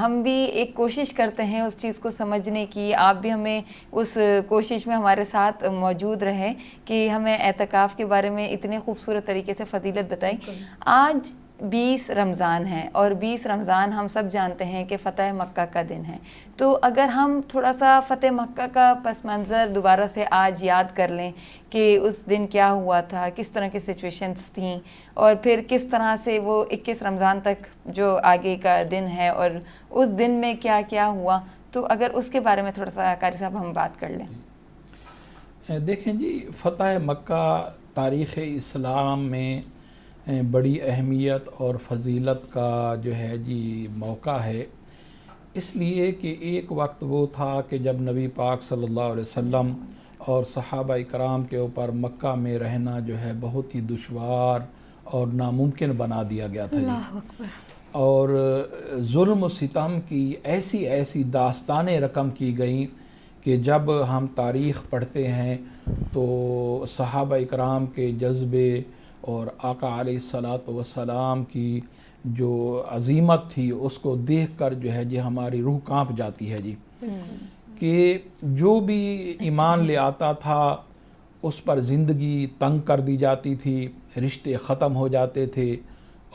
ہم بھی ایک کوشش کرتے ہیں اس چیز کو سمجھنے کی, آپ بھی ہمیں اس کوشش میں ہمارے ساتھ موجود رہیں کہ ہمیں اعتکاف کے بارے میں اتنے خوبصورت طریقے سے فضیلت بتائی. آج 20 رمضان ہے اور 20 رمضان ہم سب جانتے ہیں کہ فتح مکہ کا دن ہے. تو اگر ہم تھوڑا سا فتح مکہ کا پس منظر دوبارہ سے آج یاد کر لیں کہ اس دن کیا ہوا تھا, کس طرح کی سچویشنز تھیں, اور پھر کس طرح سے وہ 21 رمضان تک جو آگے کا دن ہے اور اس دن میں کیا کیا ہوا, تو اگر اس کے بارے میں تھوڑا سا قاری صاحب ہم بات کر لیں. دیکھیں جی, فتح مکہ تاریخ اسلام میں بڑی اہمیت اور فضیلت کا جو ہے جی موقع ہے, اس لیے کہ ایک وقت وہ تھا کہ جب نبی پاک صلی اللہ علیہ وسلم اور صحابہ کرام کے اوپر مکہ میں رہنا جو ہے بہت ہی دشوار اور ناممکن بنا دیا گیا تھا جی. اور ظلم و ستم کی ایسی داستانیں رقم کی گئیں کہ جب ہم تاریخ پڑھتے ہیں تو صحابہ کرام کے جذبے اور آقا علیہ الصلاۃ والسلام کی جو عظیمت تھی اس کو دیکھ کر جو ہے جی ہماری روح کانپ جاتی ہے جی, کہ جو بھی ایمان لے آتا تھا اس پر زندگی تنگ کر دی جاتی تھی, رشتے ختم ہو جاتے تھے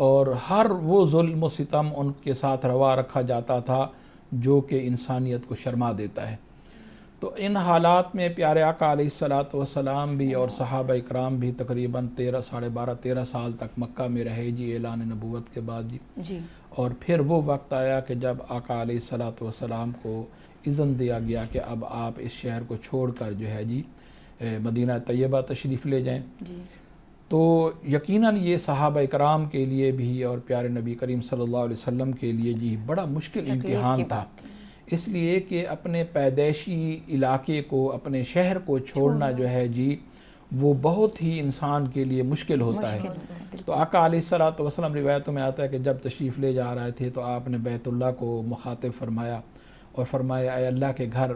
اور ہر وہ ظلم و ستم ان کے ساتھ روا رکھا جاتا تھا جو کہ انسانیت کو شرما دیتا ہے. تو ان حالات میں پیارے آقا علیہ الصلاۃ والسلام بھی اور صحابہ اکرام بھی تقریباً 13 سال تک مکہ میں رہے جی اعلان نبوت کے بعد جی. اور پھر وہ وقت آیا کہ جب آقا علیہ الصلاۃ والسلام کو اذن دیا گیا کہ اب آپ اس شہر کو چھوڑ کر جو ہے جی مدینہ طیبہ تشریف لے جائیں. تو یقیناً یہ صحابہ اکرام کے لیے بھی اور پیارے نبی کریم صلی اللہ علیہ وسلم کے لیے جی بڑا مشکل امتحان تھا, اس لیے کہ اپنے پیدائشی علاقے کو, اپنے شہر کو چھوڑنا جو ہے جی وہ بہت ہی انسان کے لیے مشکل ہوتا ہے. تو آقا علیہ الصلوۃ والسلام روایتوں میں آتا ہے کہ جب تشریف لے جا رہے تھے تو آپ نے بیت اللہ کو مخاطب فرمایا اور فرمایا اے اللہ کے گھر,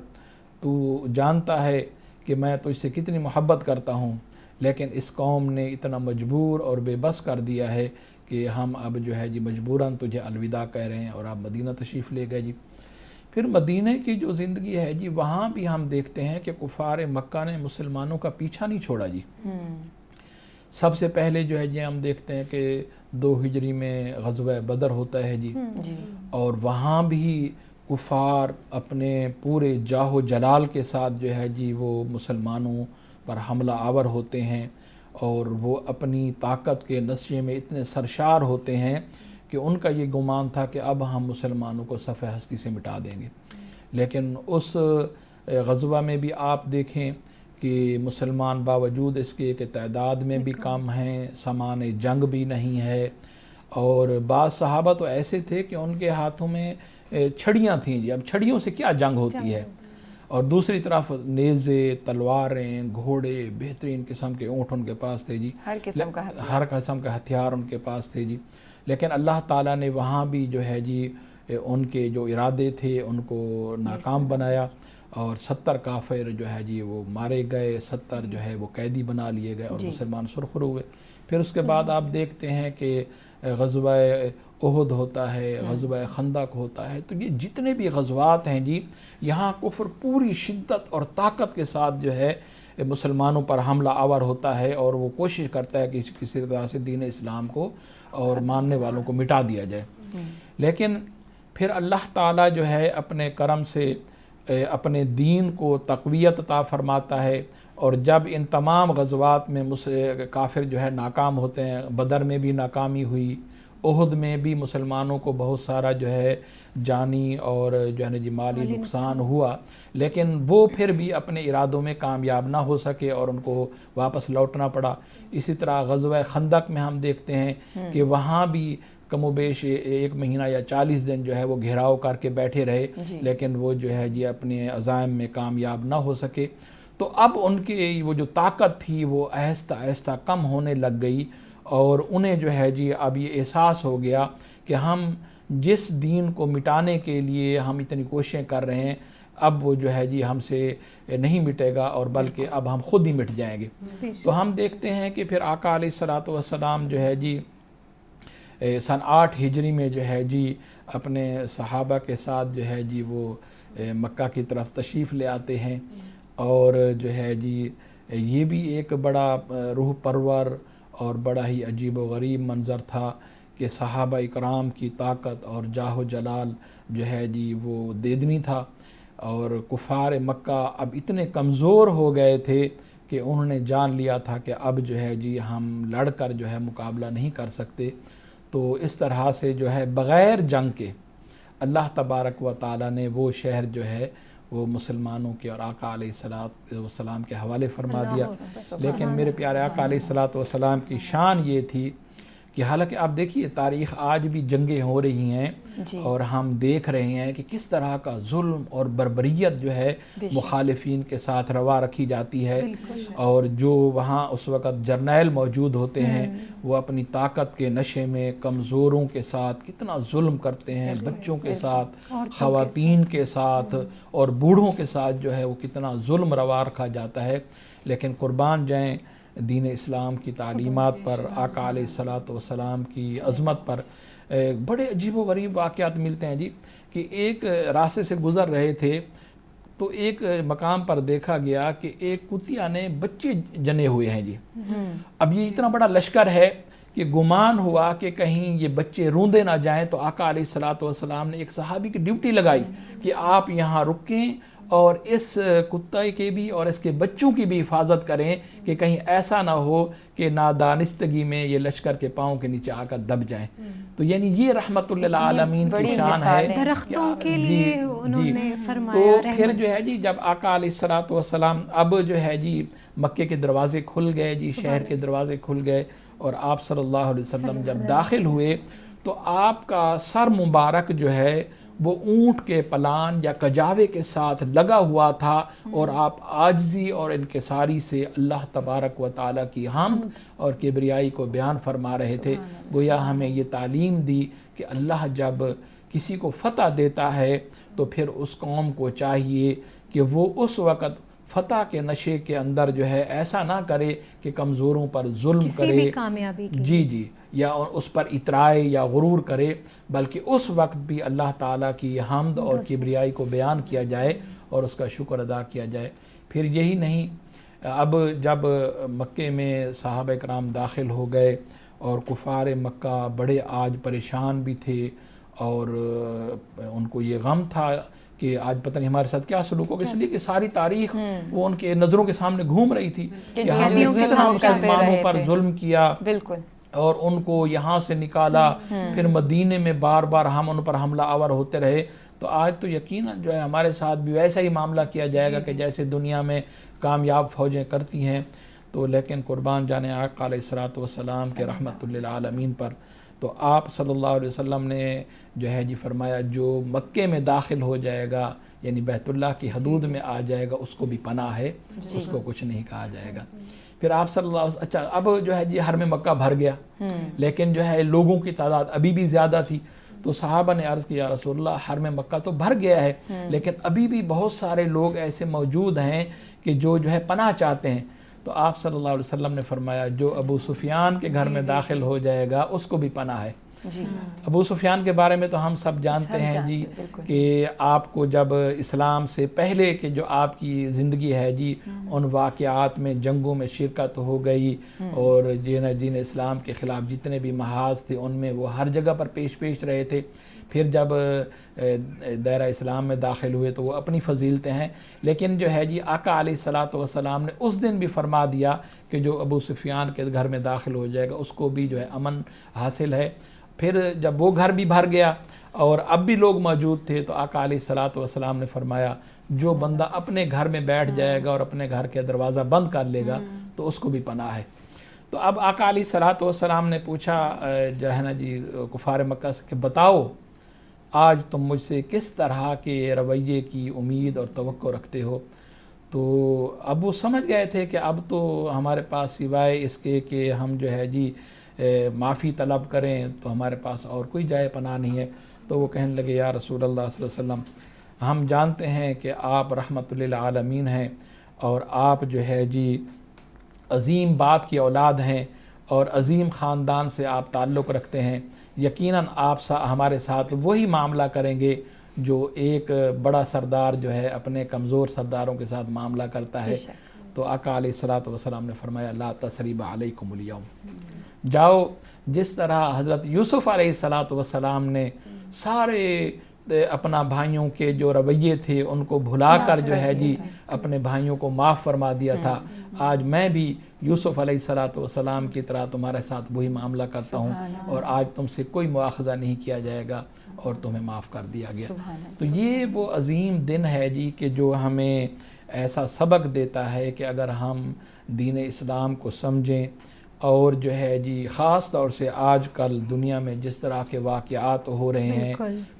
تو جانتا ہے کہ میں تجھ سے کتنی محبت کرتا ہوں, لیکن اس قوم نے اتنا مجبور اور بے بس کر دیا ہے کہ ہم اب جو ہے جی مجبوراً تجھے الوداع کہہ رہے ہیں, اور آپ مدینہ تشریف لے گئے جی. پھر مدینہ کی جو زندگی ہے جی وہاں بھی ہم دیکھتے ہیں کہ کفار مکہ نے مسلمانوں کا پیچھا نہیں چھوڑا جی. سب سے پہلے جو ہے جی ہم دیکھتے ہیں کہ 2 ہجری میں غزوہ بدر ہوتا ہے جی, اور وہاں بھی کفار اپنے پورے جاہ و جلال کے ساتھ جو ہے جی وہ مسلمانوں پر حملہ آور ہوتے ہیں, اور وہ اپنی طاقت کے نشے میں اتنے سرشار ہوتے ہیں کہ ان کا یہ گمان تھا کہ اب ہم مسلمانوں کو صفحہ ہستی سے مٹا دیں گے. لیکن اس غزوہ میں بھی آپ دیکھیں کہ مسلمان باوجود اس کے کہ تعداد میں بھی کم ہیں, سامان جنگ بھی نہیں ہے, اور بعض صحابہ تو ایسے تھے کہ ان کے ہاتھوں میں چھڑیاں تھیں جی. اب چھڑیوں سے کیا جنگ ہوتی ہے, اور دوسری طرف نیزے, تلواریں, گھوڑے, بہترین قسم کے اونٹ ان کے پاس تھے جی, ہر قسم کا ہتھیار ان کے پاس تھے جی. لیکن اللہ تعالیٰ نے وہاں بھی جو ہے جی ان کے جو ارادے تھے ان کو ناکام بنایا, اور 70 کافر جو ہے جی وہ مارے گئے, 70 جو ہے وہ قیدی بنا لیے گئے, اور مسلمان سرخرو ہوئے. پھر اس کے بعد آپ دیکھتے ہیں کہ غزوہ احد ہوتا ہے, غزوہ خندق ہوتا ہے. تو یہ جتنے بھی غزوات ہیں جی یہاں کفر پوری شدت اور طاقت کے ساتھ جو ہے مسلمانوں پر حملہ آور ہوتا ہے, اور وہ کوشش کرتا ہے کہ کسی طرح سے دین اسلام کو اور ماننے والوں کو مٹا دیا جائے. لیکن پھر اللہ تعالیٰ جو ہے اپنے کرم سے اپنے دین کو تقویت عطا فرماتا ہے, اور جب ان تمام غزوات میں کافر جو ہے ناکام ہوتے ہیں, بدر میں بھی ناکامی ہوئی, احد میں بھی مسلمانوں کو بہت سارا جو ہے جانی اور جو ہے جی مالی نقصان ہوا, لیکن وہ پھر بھی اپنے ارادوں میں کامیاب نہ ہو سکے اور ان کو واپس لوٹنا پڑا. اسی طرح غزوہ خندق میں ہم دیکھتے ہیں کہ وہاں بھی کم و بیش 1 مہینہ یا 40 دن جو ہے وہ گھیراؤ کر کے بیٹھے رہے, لیکن وہ جو ہے جی اپنے عزائم میں کامیاب نہ ہو سکے. تو اب ان کی وہ جو طاقت تھی وہ آہستہ آہستہ کم ہونے لگ گئی, اور انہیں جو ہے جی اب یہ احساس ہو گیا کہ ہم جس دین کو مٹانے کے لیے ہم اتنی کوششیں کر رہے ہیں اب وہ جو ہے جی ہم سے نہیں مٹے گا, اور بلکہ اب ہم خود ہی مٹ جائیں گے. تو ہم دیکھتے ہیں کہ پھر آقا علیہ الصلوۃ والسلام جو ہے جی سن 8 ہجری میں جو ہے جی اپنے صحابہ کے ساتھ جو ہے جی وہ مکہ کی طرف تشریف لے آتے ہیں, اور جو ہے جی یہ بھی ایک بڑا روح پرور اور بڑا ہی عجیب و غریب منظر تھا کہ صحابہ اکرام کی طاقت اور جاہ و جلال جو ہے جی وہ دیدنی تھا, اور کفار مکہ اب اتنے کمزور ہو گئے تھے کہ انہوں نے جان لیا تھا کہ اب جو ہے جی ہم لڑ کر جو ہے مقابلہ نہیں کر سکتے. تو اس طرح سے جو ہے بغیر جنگ کے اللہ تبارک و تعالیٰ نے وہ شہر جو ہے وہ مسلمانوں کے اور آقا علیہ الصلوۃ والسلام کے حوالے فرما دیا. لیکن میرے پیارے آقا علیہ الصلوۃ والسلام کی شان یہ تھی کہ حالانکہ آپ دیکھیے تاریخ آج بھی جنگیں ہو رہی ہیں اور ہم دیکھ رہے ہیں کہ کس طرح کا ظلم اور بربریت جو ہے مخالفین کے ساتھ روا رکھی جاتی ہے, اور جو وہاں اس وقت جرنیل موجود ہوتے ہیں وہ اپنی طاقت کے نشے میں کمزوروں کے ساتھ کتنا ظلم کرتے ہیں, بچوں کے ساتھ, خواتین کے ساتھ اور بوڑھوں کے ساتھ جو ہے وہ کتنا ظلم روا رکھا جاتا ہے. لیکن قربان جائیں دین اسلام کی تعلیمات پر, آقا علیہ الصلوۃ والسلام کی عظمت پر. بڑے عجیب و غریب واقعات ملتے ہیں جی کہ ایک راستے سے گزر رہے تھے تو ایک مقام پر دیکھا گیا کہ ایک کتیا نے بچے جنے ہوئے ہیں جی. اب یہ اتنا بڑا لشکر ہے کہ گمان ہوا کہ کہیں یہ بچے روندے نہ جائیں, تو آقا علیہ الصلوۃ والسلام نے ایک صحابی کی ڈیوٹی لگائی کہ آپ یہاں رکیں اور اس کتے کے بھی اور اس کے بچوں کی بھی حفاظت کریں کہ کہیں ایسا نہ ہو کہ نادانستگی میں یہ لشکر کے پاؤں کے نیچے آ کر دب جائیں. تو یعنی یہ رحمت للعالمین کی شان ہے, درختوں کے لیے انہوں نے فرمایا. تو پھر جو ہے جی جب آقا علیہ الصلوۃ والسلام اب جو ہے جی مکے کے دروازے کھل گئے جی, شہر کے دروازے کھل گئے, اور آپ صلی اللہ علیہ وسلم جب داخل ہوئے تو آپ کا سر مبارک جو ہے وہ اونٹ کے پلان یا کجاوے کے ساتھ لگا ہوا تھا اور آپ عاجزی اور انکساری سے اللہ تبارک و تعالیٰ کی حمد اور کبریائی کو بیان فرما رہے تھے. گویا ہمیں یہ تعلیم دی کہ اللہ جب کسی کو فتح دیتا ہے تو پھر اس قوم کو چاہیے کہ وہ اس وقت فتح کے نشے کے اندر جو ہے ایسا نہ کرے کہ کمزوروں پر ظلم کسی کرے بھی کامیابی کی جی یا اس پر اترائے یا غرور کرے، بلکہ اس وقت بھی اللہ تعالیٰ کی حمد اور کبریائی کو بیان کیا جائے اور اس کا شکر ادا کیا جائے. پھر یہی نہیں، اب جب مکے میں صحابہ کرام داخل ہو گئے اور کفار مکہ بڑے آج پریشان بھی تھے اور ان کو یہ غم تھا کہ آج پتہ نہیں ہمارے ساتھ کیا سلوک ہوگا، اس لیے کہ ساری تاریخ وہ ان کے نظروں کے سامنے گھوم رہی تھی کہ ہم نے مسلمانوں پر ظلم کیا بالکل اور ان کو یہاں سے نکالا، پھر مدینے میں بار بار ہم ان پر حملہ آور ہوتے رہے. تو آج تو یقیناً جو ہے ہمارے ساتھ بھی ویسا ہی معاملہ کیا جائے گا کہ جیسے دنیا میں کامیاب فوجیں کرتی ہیں. تو لیکن قربان جانے آقا علیہ الصلوۃ والسلام کے رحمت للعالمین پر، تو آپ صلی اللہ علیہ وسلم نے جو ہے جی فرمایا جو مکے میں داخل ہو جائے گا یعنی بیت اللہ کی حدود میں آ جائے گا اس کو بھی پناہ ہے، اس کو کچھ نہیں کہا جائے گا. پھر آپ صلی اللہ علیہ وسلم اچھا اب جو ہے جی حرم مکہ بھر گیا لیکن جو ہے لوگوں کی تعداد ابھی بھی زیادہ تھی. تو صحابہ نے عرض کیا یا رسول اللہ حرم مکہ تو بھر گیا ہے لیکن ابھی بھی بہت سارے لوگ ایسے موجود ہیں کہ جو ہے پناہ چاہتے ہیں. تو آپ صلی اللہ علیہ وسلم نے فرمایا جو ابو سفیان کے گھر میں داخل ہو جائے گا اس کو بھی پناہ ہے. ابو سفیان کے بارے میں تو ہم سب جانتے ہیں جی کہ آپ کو جب اسلام سے پہلے کہ جو آپ کی زندگی ہے جی ان واقعات میں جنگوں میں شرکت ہو گئی اور دین اسلام کے خلاف جتنے بھی محاذ تھے ان میں وہ ہر جگہ پر پیش رہے تھے. پھر جب دائرہ اسلام میں داخل ہوئے تو وہ اپنی فضیلتیں ہیں، لیکن جو ہے جی آقا علیہ الصلوۃ والسلام نے اس دن بھی فرما دیا کہ جو ابو سفیان کے گھر میں داخل ہو جائے گا اس کو بھی جو ہے امن حاصل ہے. پھر جب وہ گھر بھی بھر گیا اور اب بھی لوگ موجود تھے تو آقا علیہ الصلوۃ والسلام نے فرمایا جو بندہ اپنے گھر میں بیٹھ جائے گا اور اپنے گھر کے دروازہ بند کر لے گا تو اس کو بھی پناہ ہے. تو اب آقا علیہ الصلوۃ والسلام نے پوچھا جو ہے نا جی کفار مکہ سے کہ بتاؤ آج تم مجھ سے کس طرح کے رویے کی امید اور توقع رکھتے ہو. تو اب وہ سمجھ گئے تھے کہ اب تو ہمارے پاس سوائے اس کے کہ ہم جو ہے جی معافی طلب کریں تو ہمارے پاس اور کوئی جائے پناہ نہیں ہے. تو وہ کہنے لگے یا رسول اللہ صلی اللہ علیہ وسلم ہم جانتے ہیں کہ آپ رحمت للعالمین ہیں اور آپ جو ہے جی عظیم باپ کی اولاد ہیں اور عظیم خاندان سے آپ تعلق رکھتے ہیں. یقیناً آپ ہمارے ساتھ وہی معاملہ کریں گے جو ایک بڑا سردار جو ہے اپنے کمزور سرداروں کے ساتھ معاملہ کرتا ہے. تو آقا علیہ الصلوۃ والسلام نے فرمایا لا تثریب علیکم اليوم، جاؤ جس طرح حضرت یوسف علیہ الصلوۃ والسلام نے سارے اپنا بھائیوں کے جو رویے تھے ان کو بھلا کر جو ہے جی اپنے بھائیوں کو معاف فرما دیا تھا، آج میں بھی یوسف علیہ الصلوۃ والسلام کی طرح تمہارے ساتھ وہی معاملہ کرتا ہوں اور آج تم سے کوئی مواخذہ نہیں کیا جائے گا اور تمہیں معاف کر دیا گیا. تو یہ وہ عظیم دن ہے جی کہ جو ہمیں ایسا سبق دیتا ہے کہ اگر ہم دین اسلام کو سمجھیں اور جو ہے جی خاص طور سے آج کل دنیا میں جس طرح کے واقعات ہو رہے ہیں،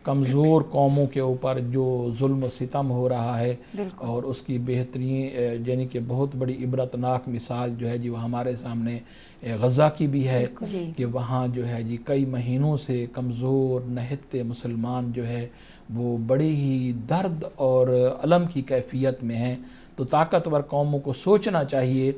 کمزور قوموں کے اوپر جو ظلم و ستم ہو رہا ہے اور اس کی بہترین یعنی کہ بہت بڑی عبرتناک مثال جو ہے جی وہ ہمارے سامنے غزہ کی بھی ہے کہ وہاں جو ہے جی کئی مہینوں سے کمزور نہتے مسلمان جو ہے وہ بڑی ہی درد اور الم کی کیفیت میں ہیں. تو طاقتور قوموں کو سوچنا چاہیے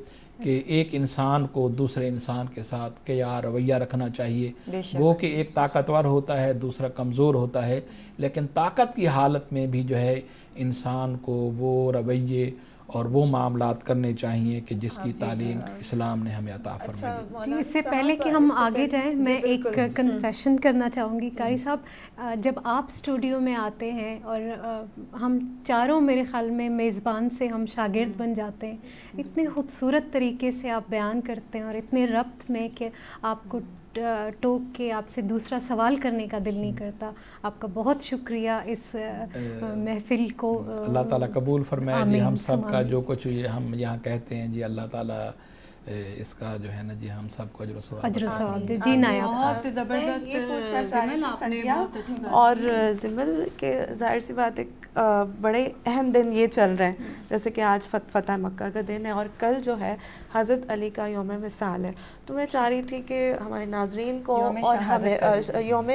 کہ ایک انسان کو دوسرے انسان کے ساتھ کیا رویہ رکھنا چاہیے. وہ کہ ایک طاقتور ہوتا ہے دوسرا کمزور ہوتا ہے، لیکن طاقت کی حالت میں بھی جو ہے انسان کو وہ رویے اور وہ معاملات کرنے چاہیے کہ جس کی تعلیم اسلام نے ہمیں عطا فرمائی. اس سے پہلے کہ ہم آگے جائیں میں ایک کنفیشن کرنا چاہوں گی. قاری صاحب جب آپ اسٹوڈیو میں آتے ہیں اور ہم چاروں میرے خیال میں میزبان سے ہم شاگرد بن جاتے ہیں، اتنے خوبصورت طریقے سے آپ بیان کرتے ہیں اور اتنے ربط میں کہ آپ کو ٹوک کے آپ سے دوسرا سوال کرنے کا دل نہیں کرتا. آپ کا بہت شکریہ اس محفل کو اللہ تعالیٰ قبول فرمائے جی. ہم سب کا جو کچھ ہم یہاں کہتے ہیں جی اللہ تعالیٰ اس کا جو ہے نا جی ہم سب کو اجر و ثواب اجر و ثواب دے. جی نایاب. بہت میں زبردست یہ پوچھنا چاہ رہی زمل، تھی آپ نے سندھیا بہت اچھی بات اور زمل کے ظاہر سی بات ایک بڑے اہم دن یہ چل رہے ہیں، جیسے کہ آج فتح مکہ کا دن ہے اور کل جو ہے حضرت علی کا یوم وصال ہے. تو میں چاہ رہی تھی کہ ہمارے ناظرین کو یوم اور شہادت کا ہمیں یوم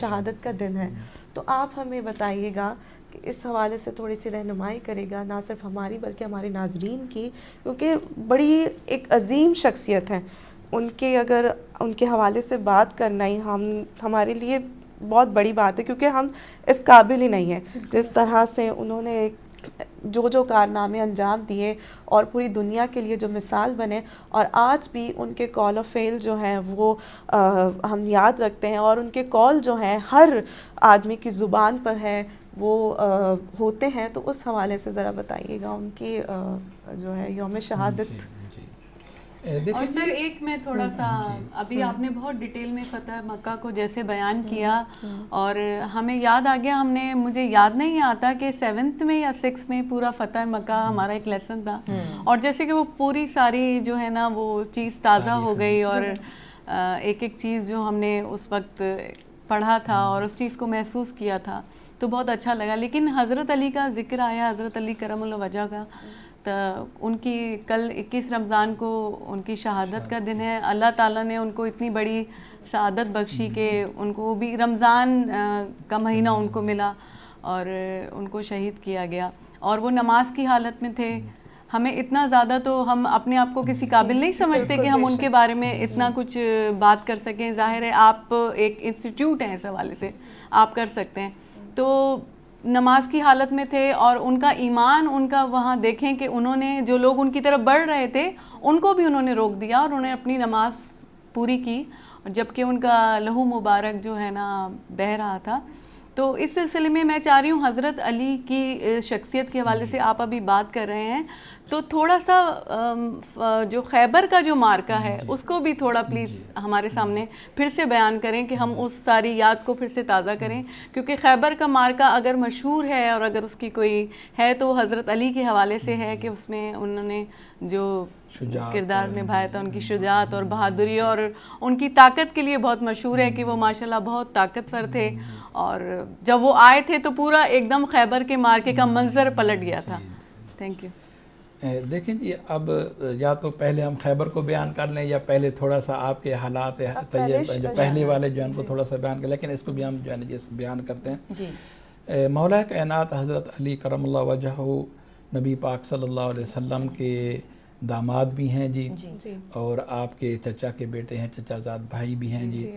شہادت کا دن ہے، تو آپ ہمیں بتائیے گا کہ اس حوالے سے تھوڑی سی رہنمائی کرے گا، نہ صرف ہماری بلکہ ہمارے ناظرین کی، کیونکہ بڑی ایک عظیم شخصیت ہے. ان کے اگر ان کے حوالے سے بات کرنا ہی ہمارے لیے بہت بڑی بات ہے، کیونکہ ہم اس قابل ہی نہیں ہیں. جس طرح سے انہوں نے جو کارنامے انجام دیے اور پوری دنیا کے لیے جو مثال بنے، اور آج بھی ان کے کال و فعل جو ہیں وہ ہم یاد رکھتے ہیں، اور ان کے کال جو ہیں ہر آدمی کی زبان پر ہے، وہ ہوتے ہیں. تو اس حوالے سے ذرا بتائیے گا ان کی جو ہے یوم شہادت. اور سر ایک میں تھوڑا سا ابھی آپ نے بہت ڈیٹیل میں فتح مکہ کو جیسے بیان کیا اور ہمیں یاد آ گیا، مجھے یاد نہیں آتا کہ 7th میں یا 6th میں پورا فتح مکہ ہمارا ایک لیسن تھا، اور جیسے کہ وہ پوری ساری جو ہے نا وہ چیز تازہ ہو گئی، اور ایک ایک چیز جو ہم نے اس وقت پڑھا تھا اور اس چیز کو محسوس کیا تھا تو بہت اچھا لگا. لیکن حضرت علی کا ذکر آیا، حضرت علی کرم اللہ وجہ کا، تو ان کی کل 21 رمضان کو ان کی شہادت کا دن ہے. اللہ تعالیٰ نے ان کو اتنی بڑی سعادت بخشی کہ ان کو بھی رمضان کا مہینہ ان کو ملا اور ان کو شہید کیا گیا، اور وہ نماز کی حالت میں تھے. ہمیں اتنا زیادہ تو ہم اپنے آپ کو کسی قابل نہیں سمجھتے کہ ہم ان کے بارے میں اتنا کچھ بات کر سکیں. ظاہر ہے آپ ایک انسٹیٹیوٹ ہیں، اس حوالے سے آپ کر سکتے ہیں. تو نماز کی حالت میں تھے، اور ان کا ایمان، ان کا وہاں دیکھیں کہ انہوں نے جو لوگ ان کی طرف بڑھ رہے تھے ان کو بھی انہوں نے روک دیا اور انہوں نے اپنی نماز پوری کی، جبکہ ان کا لہو مبارک جو ہے نا بہہ رہا تھا. تو اس سلسلے میں میں چاہ رہی ہوں حضرت علی کی شخصیت کے حوالے سے آپ ابھی بات کر رہے ہیں، تو تھوڑا سا جو خیبر کا جو مارکہ ہے اس کو بھی تھوڑا پلیز ہمارے سامنے پھر سے بیان کریں کہ ہم اس ساری یاد کو پھر سے تازہ کریں، کیونکہ خیبر کا مارکہ اگر مشہور ہے اور اگر اس کی کوئی ہے تو وہ حضرت علی کے حوالے سے ہے کہ اس میں انہوں نے جو کردار نبھایا تھا، ان کی شجاعت اور بہادری اور ان کی طاقت کے لیے بہت مشہور ہے کہ وہ ماشاءاللہ بہت طاقتور تھے، اور جب وہ آئے تھے تو پورا ایک دم خیبر کے مارکے کا منظر پلٹ گیا تھا. Thank you. دیکھیں جی، اب یا تو پہلے ہم خیبر کو بیان کر لیں یا پہلے تھوڑا سا آپ کے حالات جو پہلے والے جو ہیں ان کو تھوڑا سا بیان کر، لیکن اس کو بھی ہم جو ہے نا جیسے بیان کرتے ہیں. جی. مولا کائنات حضرت علی کرم اللہ وجہہ نبی پاک صلی اللہ علیہ وسلم کے داماد بھی ہیں جی، اور آپ کے چچا کے بیٹے ہیں، چچا زاد بھائی بھی ہیں جی.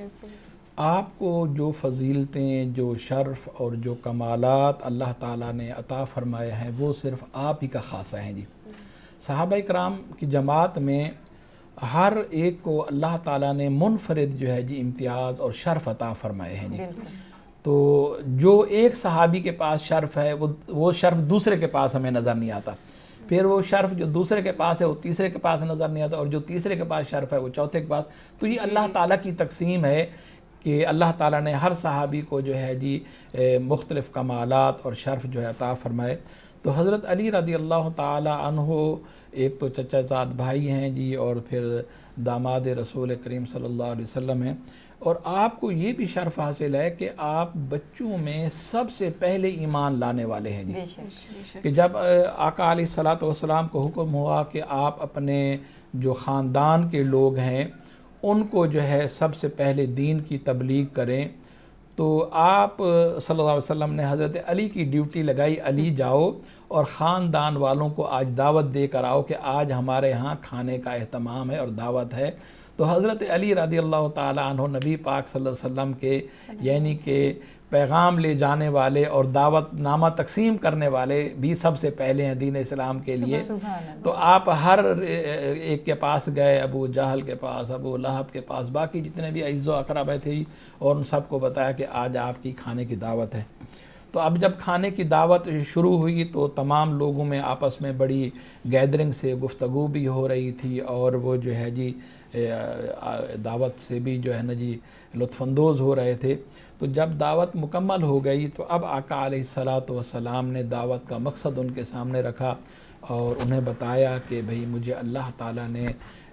آپ کو جو فضیلتیں، جو شرف اور جو کمالات اللہ تعالیٰ نے عطا فرمائے ہیں وہ صرف آپ ہی کا خاصہ ہیں جی. صحابہ کرام کی جماعت میں ہر ایک کو اللہ تعالیٰ نے منفرد جو ہے جی امتیاز اور شرف عطا فرمائے ہیں جی. تو جو ایک صحابی کے پاس شرف ہے وہ شرف دوسرے کے پاس ہمیں نظر نہیں آتا، پھر وہ شرف جو دوسرے کے پاس ہے وہ تیسرے کے پاس نظر نہیں آتا، اور جو تیسرے کے پاس شرف ہے وہ چوتھے کے پاس. تو یہ اللہ تعالیٰ کی تقسیم ہے کہ اللہ تعالیٰ نے ہر صحابی کو جو ہے جی مختلف کمالات اور شرف جو ہے عطا فرمائے. تو حضرت علی رضی اللہ تعالیٰ عنہ ایک تو چچا زاد بھائی ہیں جی، اور پھر داماد رسول کریم صلی اللہ علیہ وسلم ہیں، اور آپ کو یہ بھی شرف حاصل ہے کہ آپ بچوں میں سب سے پہلے ایمان لانے والے ہیں جی. کہ جب آقا علیہ الصلوۃ والسلام کو حکم ہوا کہ آپ اپنے جو خاندان کے لوگ ہیں ان کو جو ہے سب سے پہلے دین کی تبلیغ کریں، تو آپ صلی اللہ علیہ وسلم نے حضرت علی کی ڈیوٹی لگائی، علی جاؤ اور خاندان والوں کو آج دعوت دے کر آؤ کہ آج ہمارے ہاں کھانے کا اہتمام ہے اور دعوت ہے. تو حضرت علی رضی اللہ تعالیٰ عنہ نبی پاک صلی اللہ علیہ وسلم کے یعنی کہ پیغام لے جانے والے اور دعوت نامہ تقسیم کرنے والے بھی سب سے پہلے ہیں دین اسلام کے لیے. تو آپ ہر ایک کے پاس گئے، ابو جہل کے پاس، ابو لہب کے پاس، باقی جتنے بھی عزیز و اقربا تھے، اور ان سب کو بتایا کہ آج آپ کی کھانے کی دعوت ہے. تو اب جب کھانے کی دعوت شروع ہوئی تو تمام لوگوں میں آپس میں بڑی گیدرنگ سے گفتگو بھی ہو رہی تھی، اور وہ جو ہے جی دعوت سے بھی جو ہے نا جی لطف اندوز ہو رہے تھے. تو جب دعوت مکمل ہو گئی تو اب آقا علیہ الصلوۃ والسلام نے دعوت کا مقصد ان کے سامنے رکھا اور انہیں بتایا کہ بھئی مجھے اللہ تعالیٰ نے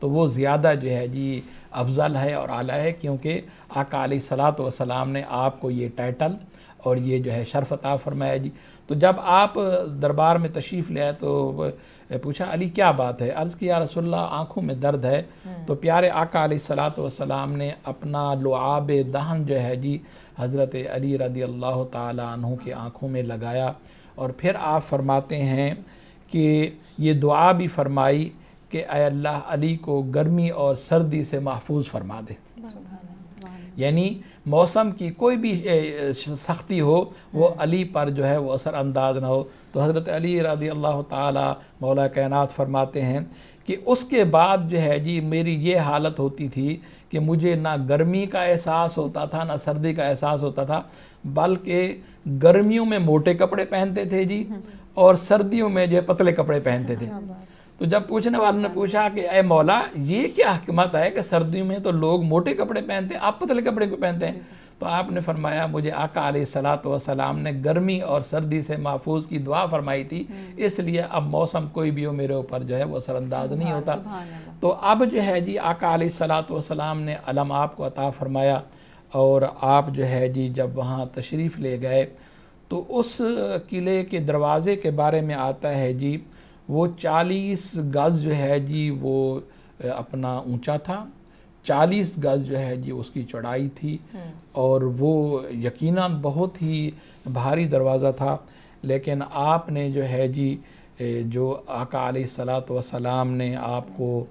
تو وہ زیادہ جو ہے جی افضل ہے اور اعلیٰ ہے، کیونکہ آقا علیہ الصلاۃ والسلام نے آپ کو یہ ٹائٹل اور یہ جو ہے شرف عطا فرمایا جی۔ تو جب آپ دربار میں تشریف لے آئے تو پوچھا علی کیا بات ہے؟ عرض کیا رسول اللہ آنکھوں میں درد ہے۔ تو پیارے آقا علیہ الصلاۃ والسلام نے اپنا لعاب دہن جو ہے جی حضرت علی رضی اللہ تعالی عنہ کی آنکھوں میں لگایا، اور پھر آپ فرماتے ہیں کہ یہ دعا بھی فرمائی کہ اے اللہ علی کو گرمی اور سردی سے محفوظ فرما دے، یعنی موسم کی کوئی بھی سختی ہو وہ علی پر جو ہے وہ اثر انداز نہ ہو۔ تو حضرت علی رضی اللہ تعالی مولا کائنات فرماتے ہیں کہ اس کے بعد جو ہے جی میری یہ حالت ہوتی تھی کہ مجھے نہ گرمی کا احساس ہوتا تھا نہ سردی کا احساس ہوتا تھا، بلکہ گرمیوں میں موٹے کپڑے پہنتے تھے جی اور سردیوں میں جو پتلے کپڑے پہنتے تھے۔ تو جب پوچھنے والوں نے پوچھا کہ اے مولا یہ کیا حکمت ہے کہ سردیوں میں تو لوگ موٹے کپڑے پہنتے ہیں، آپ پتلے کپڑے کیوں پہنتے ہیں؟ تو آپ نے فرمایا مجھے آقا علیہ الصلاۃ والسلام نے گرمی اور سردی سے محفوظ کی دعا فرمائی تھی، اس لیے اب موسم کوئی بھی ہو میرے اوپر جو ہے وہ اثر انداز نہیں ہوتا۔ تو اب جو ہے جی آقا علیہ الصلاۃ والسلام نے علم آپ کو عطا فرمایا، اور آپ جو ہے جی جب وہاں تشریف لے گئے تو اس قلعے کے دروازے کے بارے میں آتا ہے جی وہ 40 گز جو ہے جی وہ اپنا اونچا تھا، 40 گز جو ہے جی اس کی چوڑائی تھی، اور وہ یقیناً بہت ہی بھاری دروازہ تھا، لیکن آپ نے جو ہے جی جو آقا علیہ الصلاۃ والسلام نے آپ کو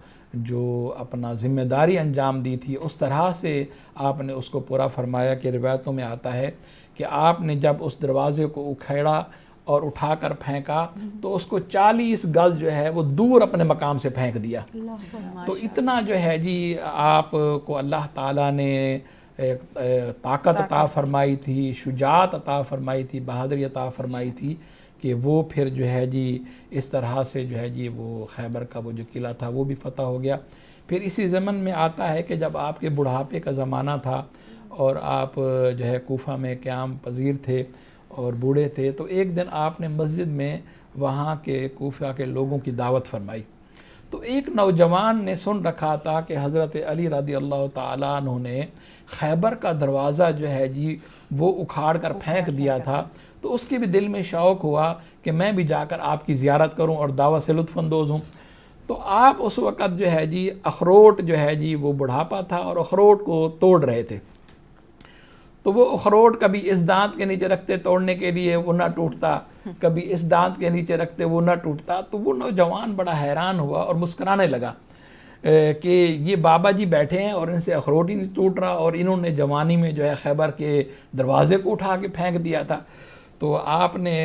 جو اپنا ذمہ داری انجام دی تھی اس طرح سے آپ نے اس کو پورا فرمایا کہ روایتوں میں آتا ہے کہ آپ نے جب اس دروازے کو اکھیڑا اور اٹھا کر پھینکا تو اس کو 40 گز جو ہے وہ دور اپنے مقام سے پھینک دیا۔ تو اتنا جو ہے جی آپ کو اللہ تعالیٰ نے طاقت عطا فرمائی تھی، شجاعت عطا فرمائی تھی، بہادری عطا فرمائی تھی کہ وہ پھر جو ہے جی اس طرح سے جو ہے جی وہ خیبر کا وہ جو قلعہ تھا وہ بھی فتح ہو گیا۔ پھر اسی زمن میں آتا ہے کہ جب آپ کے بڑھاپے کا زمانہ تھا اور آپ جو ہے کوفہ میں قیام پذیر تھے اور بوڑھے تھے، تو ایک دن آپ نے مسجد میں وہاں کے کوفہ کے لوگوں کی دعوت فرمائی۔ تو ایک نوجوان نے سن رکھا تھا کہ حضرت علی رضی اللہ تعالیٰ عنہ نے خیبر کا دروازہ جو ہے جی وہ اکھاڑ کر پھینک دیا تھا، تو اس کے بھی دل میں شوق ہوا کہ میں بھی جا کر آپ کی زیارت کروں اور دعوت سے لطف اندوز ہوں۔ تو آپ اس وقت جو ہے جی اخروٹ جو ہے جی وہ بڑھاپا تھا اور اخروٹ کو توڑ رہے تھے، تو وہ اخروٹ کبھی اس دانت کے نیچے رکھتے توڑنے کے لیے وہ نہ ٹوٹتا، کبھی اس دانت کے نیچے رکھتے وہ نہ ٹوٹتا۔ تو وہ نوجوان بڑا حیران ہوا اور مسکرانے لگا کہ یہ بابا جی بیٹھے ہیں اور ان سے اخروٹ ہی نہیں ٹوٹ رہا، اور انہوں نے جوانی میں جو ہے خیبر کے دروازے کو اٹھا کے پھینک دیا تھا۔ تو آپ نے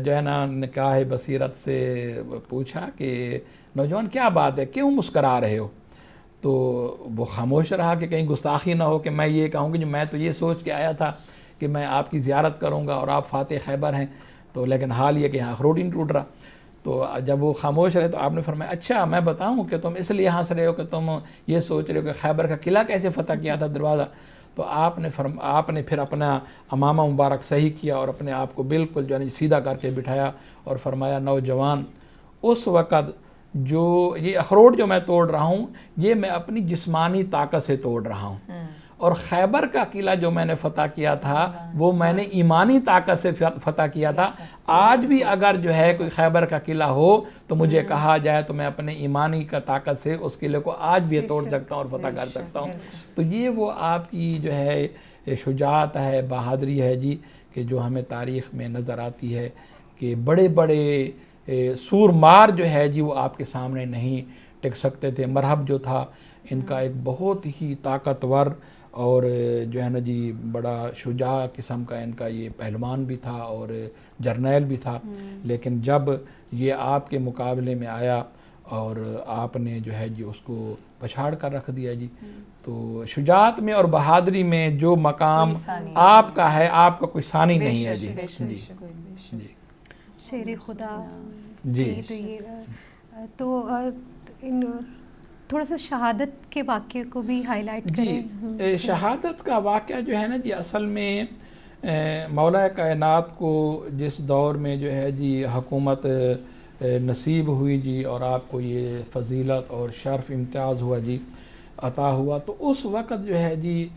جو ہے نا نکاح بصیرت سے پوچھا کہ نوجوان کیا بات ہے، کیوں مسکرا رہے ہو؟ تو وہ خاموش رہا کہ کہیں گستاخی نہ ہو کہ میں یہ کہوں کہ میں تو یہ سوچ کے آیا تھا کہ میں آپ کی زیارت کروں گا اور آپ فاتح خیبر ہیں، تو لیکن حال یہ کہ یہاں اخروٹ ہی نہیں ٹوٹ رہا۔ تو جب وہ خاموش رہے تو آپ نے فرمایا اچھا میں بتاؤں کہ تم اس لیے ہنس رہے ہو کہ تم یہ سوچ رہے ہو کہ خیبر کا قلعہ کیسے فتح کیا تھا دروازہ؟ تو آپ نے پھر اپنا امامہ مبارک صحیح کیا اور اپنے آپ کو بالکل جو ہے سیدھا کر کے بٹھایا اور فرمایا نوجوان اس وقت جو یہ اخروٹ جو میں توڑ رہا ہوں یہ میں اپنی جسمانی طاقت سے توڑ رہا ہوں، اور خیبر کا قلعہ جو میں نے فتح کیا تھا وہ میں نے ایمانی طاقت سے فتح کیا تھا۔ آج بھی اگر جو ہے کوئی خیبر کا قلعہ ہو تو مجھے کہا جائے تو میں اپنے ایمانی کا طاقت سے اس قلعے کو آج بھی توڑ سکتا ہوں اور فتح کر سکتا ہوں۔ تو یہ وہ آپ کی جو ہے شجاعت ہے، بہادری ہے جی کہ جو ہمیں تاریخ میں نظر آتی ہے کہ بڑے بڑے سورمار جو ہے جی وہ آپ کے سامنے نہیں ٹک سکتے تھے۔ مرحب جو تھا ان کا ایک بہت ہی طاقتور اور جو ہے نا جی بڑا شجاع قسم کا ان کا یہ پہلوان بھی تھا اور جرنیل بھی تھا، لیکن جب یہ آپ کے مقابلے میں آیا اور آپ نے جو ہے جی اس کو پچھاڑ کر رکھ دیا جی۔ تو شجاعت میں اور بہادری میں جو مقام آپ کا ہے آپ کا کوئی ثانی نہیں ہے جی۔ جی شیر خدا جی تو تھوڑا سا شہادت کے واقعے کو بھی ہائی لائٹ کریں۔ جی شہادت کا واقعہ جو ہے نا جی اصل میں مولا کائنات کو جس دور میں جو ہے جی حکومت نصیب ہوئی جی اور آپ کو یہ فضیلت اور شرف امتیاز ہوا جی عطا ہوا، تو اس وقت جو ہے جی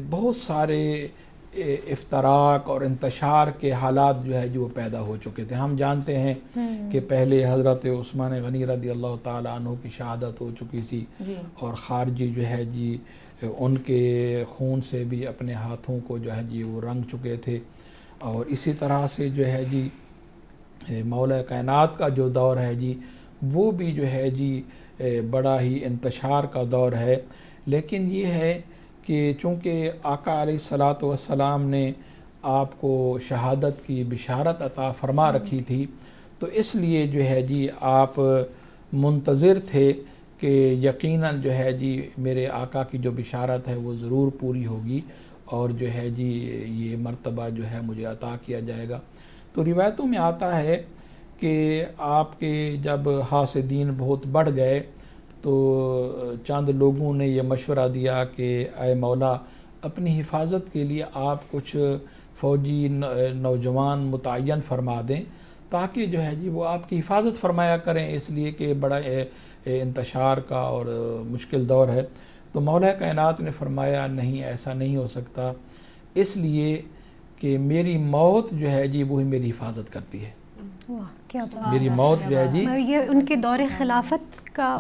بہت سارے افتراق اور انتشار کے حالات جو ہے جو وہ پیدا ہو چکے تھے. ہم جانتے ہیں کہ پہلے حضرت عثمان غنی رضی اللہ تعالیٰ عنہ کی شہادت ہو چکی تھی اور خارجی جو ہے جی ان کے خون سے بھی اپنے ہاتھوں کو جو ہے جی وہ رنگ چکے تھے. اور اسی طرح سے جو ہے جی مولا کائنات کا جو دور ہے جی وہ بھی جو ہے جی بڑا ہی انتشار کا دور ہے. لیکن یہ ہے کہ چونکہ آقا علیہ الصلاۃ والسلام نے آپ کو شہادت کی بشارت عطا فرما رکھی تھی، تو اس لیے جو ہے جی آپ منتظر تھے کہ یقیناً جو ہے جی میرے آقا کی جو بشارت ہے وہ ضرور پوری ہوگی اور جو ہے جی یہ مرتبہ جو ہے مجھے عطا کیا جائے گا. تو روایتوں میں آتا ہے کہ آپ کے جب حاسدین بہت بڑھ گئے تو چند لوگوں نے یہ مشورہ دیا کہ اے مولا اپنی حفاظت کے لیے آپ کچھ فوجی نوجوان متعین فرما دیں تاکہ جو ہے جی وہ آپ کی حفاظت فرمایا کریں، اس لیے کہ بڑا انتشار کا اور مشکل دور ہے. تو مولا کائنات نے فرمایا نہیں، ایسا نہیں ہو سکتا، اس لیے کہ میری موت جو ہے جی وہی میری حفاظت کرتی ہے. واہ کیا بات، میری موت جو ہے جی یہ ان کے دور خلافت کا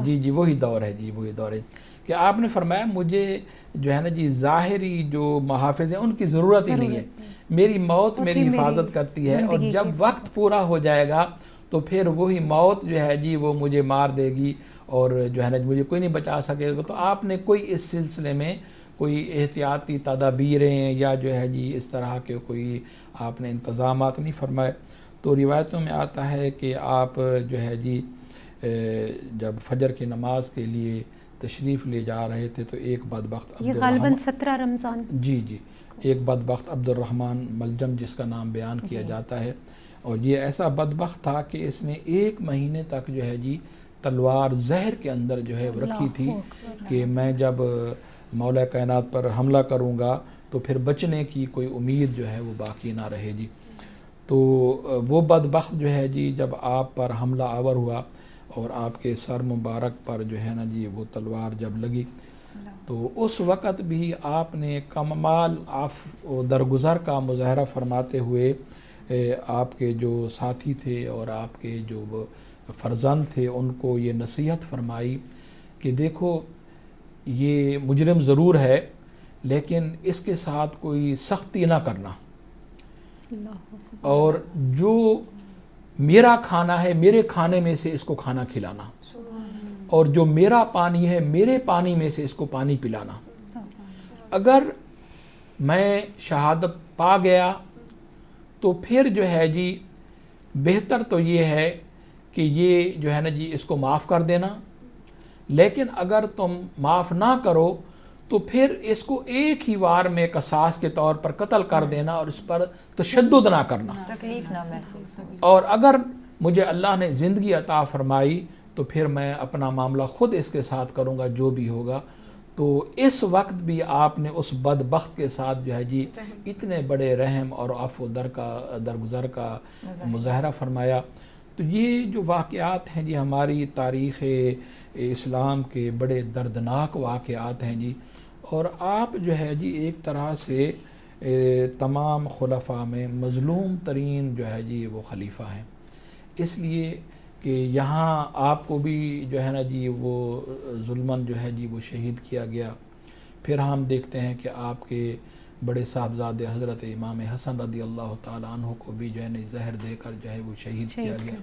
جی وہی دور ہے جی، وہی دور ہے کہ آپ نے فرمایا مجھے جو ہے نا جی ظاہری جو محافظ ہیں ان کی ضرورت ہی نہیں ہے، میری موت میری حفاظت کرتی ہے اور جب وقت پورا ہو جائے گا تو پھر وہی موت جو ہے جی وہ مجھے مار دے گی اور جو ہے نا مجھے کوئی نہیں بچا سکے گا. تو آپ نے کوئی اس سلسلے میں کوئی احتیاطی تدابیریں یا جو ہے جی اس طرح کے کوئی آپ نے انتظامات نہیں فرمائے. تو روایتوں میں آتا ہے کہ آپ جو ہے جی جب فجر کی نماز کے لیے تشریف لے جا رہے تھے تو ایک بدبخت یہ غالباً 17 رمضان جی ایک بدبخت عبد الرحمن ملجم جس کا نام بیان کیا جاتا ہے، اور یہ ایسا بدبخت تھا کہ اس نے 1 مہینے تک جو ہے جی تلوار زہر کے اندر جو ہے رکھی تھی کہ میں جب مولا کائنات پر حملہ کروں گا تو پھر بچنے کی کوئی امید جو ہے وہ باقی نہ رہے جی. تو وہ بدبخت جو ہے جی جب آپ پر حملہ آور ہوا اور آپ کے سر مبارک پر جو ہے نا جی وہ تلوار جب لگی تو اس وقت بھی آپ نے کمال عفو و درگزر کا مظاہرہ فرماتے ہوئے آپ کے جو ساتھی تھے اور آپ کے جو فرزند تھے ان کو یہ نصیحت فرمائی کہ دیکھو یہ مجرم ضرور ہے لیکن اس کے ساتھ کوئی سختی نہ کرنا، اور جو میرا کھانا ہے میرے کھانے میں سے اس کو کھانا کھلانا، اور جو میرا پانی ہے میرے پانی میں سے اس کو پانی پلانا. اگر میں شہادت پا گیا تو پھر جو ہے جی بہتر تو یہ ہے کہ یہ جو ہے نا جی اس کو معاف کر دینا، لیکن اگر تم معاف نہ کرو تو پھر اس کو ایک ہی وار میں قصاص کے طور پر قتل کر دینا اور اس پر تشدد نہ کرنا، تکلیف نہ محسوس ہو. اور اگر مجھے اللہ نے زندگی عطا فرمائی تو پھر میں اپنا معاملہ خود اس کے ساتھ کروں گا جو بھی ہوگا. تو اس وقت بھی آپ نے اس بدبخت کے ساتھ جو ہے جی اتنے بڑے رحم اور عفو درگزر کا مظاہرہ فرمایا. تو یہ جو واقعات ہیں جی ہماری تاریخ اسلام کے بڑے دردناک واقعات ہیں جی، اور آپ جو ہے جی ایک طرح سے تمام خلفاء میں مظلوم ترین جو ہے جی وہ خلیفہ ہیں، اس لیے کہ یہاں آپ کو بھی جو ہے نا جی وہ ظلماً جو ہے جی وہ شہید کیا گیا. پھر ہم دیکھتے ہیں کہ آپ کے بڑے صاحبزادے حضرت امام حسن رضی اللہ تعالیٰ عنہ کو بھی جو ہے نا زہر دے کر جو ہے وہ شہید کیا گیا.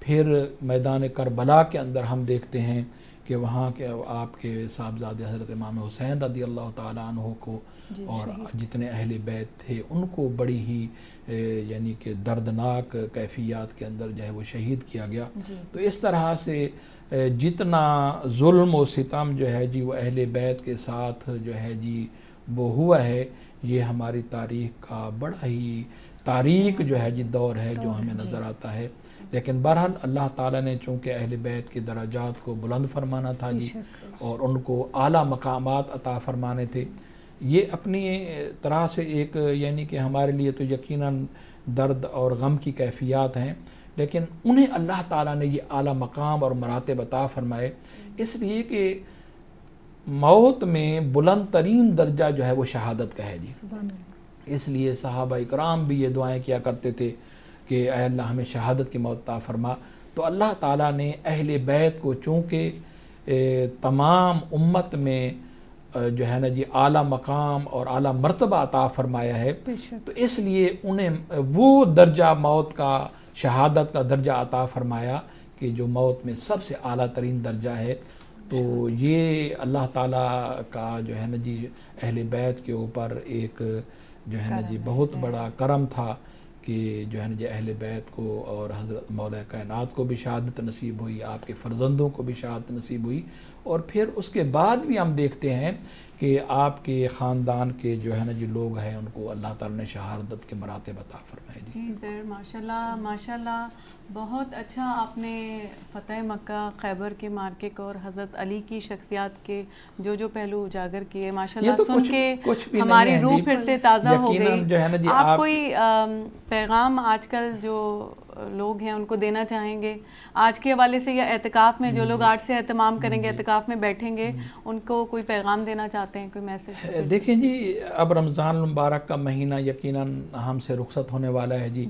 پھر میدان کربلا کے اندر ہم دیکھتے ہیں کہ وہاں کے آپ کے صاحبزادے حضرت امام حسین رضی اللہ تعالیٰ عنہ کو اور جتنے اہل بیت تھے ان کو بڑی ہی یعنی کہ دردناک کیفیات کے اندر جو ہے وہ شہید کیا گیا. تو اس طرح سے جتنا ظلم و ستم جو ہے جی وہ اہل بیت کے ساتھ جو ہے جی وہ ہوا ہے، یہ ہماری تاریخ کا بڑا ہی تاریخ جو ہے جی دور ہے جو ہمیں نظر آتا ہے. لیکن بہرحال اللہ تعالیٰ نے چونکہ اہل بیت کے درجات کو بلند فرمانا تھا جی اور ان کو اعلیٰ مقامات عطا فرمانے تھے، یہ اپنی طرح سے ایک یعنی کہ ہمارے لیے تو یقیناً درد اور غم کی کیفیات ہیں، لیکن انہیں اللہ تعالیٰ نے یہ اعلیٰ مقام اور مراتب عطا فرمائے اس لیے کہ موت میں بلند ترین درجہ جو ہے وہ شہادت کا ہے جی. اس لیے صحابہ اکرام بھی یہ دعائیں کیا کرتے تھے کہ اے اللہ ہمیں شہادت کی موت عطا فرما. تو اللہ تعالیٰ نے اہل بیت کو چونکہ تمام امت میں جو ہے نا جی اعلیٰ مقام اور اعلیٰ مرتبہ عطا فرمایا ہے, تو اس لیے انہیں وہ درجہ موت کا, شہادت کا درجہ عطا فرمایا کہ جو موت میں سب سے اعلیٰ ترین درجہ ہے. تو یہ اللہ تعالیٰ کا جو ہے نا جی اہل بیت کے اوپر ایک جو ہے نا جی بہت بڑا کرم تھا کہ جو ہے نا جی اہل بیت کو اور حضرت مولا کائنات کو بھی شہادت نصیب ہوئی, آپ کے فرزندوں کو بھی شہادت نصیب ہوئی, اور پھر اس کے بعد بھی ہم دیکھتے ہیں کہ آپ کے خاندان کے جو ہے نا جی لوگ ہیں ان کو اللہ تعالیٰ نے شہادت کے مراتب عطا فرمائے. جی سر ماشاءاللہ ماشاءاللہ, بہت اچھا آپ نے فتح مکہ, خیبر کے مارکے اور حضرت علی کی شخصیات کے جو پہلو اجاگر کیے ماشاءاللہ, سن کے ہماری روح پھر سے تازہ ہو گئی. آپ کوئی پیغام آج کل جو لوگ ہیں ان کو دینا چاہیں گے آج کے حوالے سے, یا اعتکاف میں جو لوگ آج سے اہتمام کریں گے, اعتکاف میں بیٹھیں گے, ان کو کوئی پیغام دینا چاہتے ہیں, کوئی میسج؟ دیکھیں جی اب رمضان المبارک کا مہینہ یقیناً ہم سے رخصت ہونے والا ہے جی.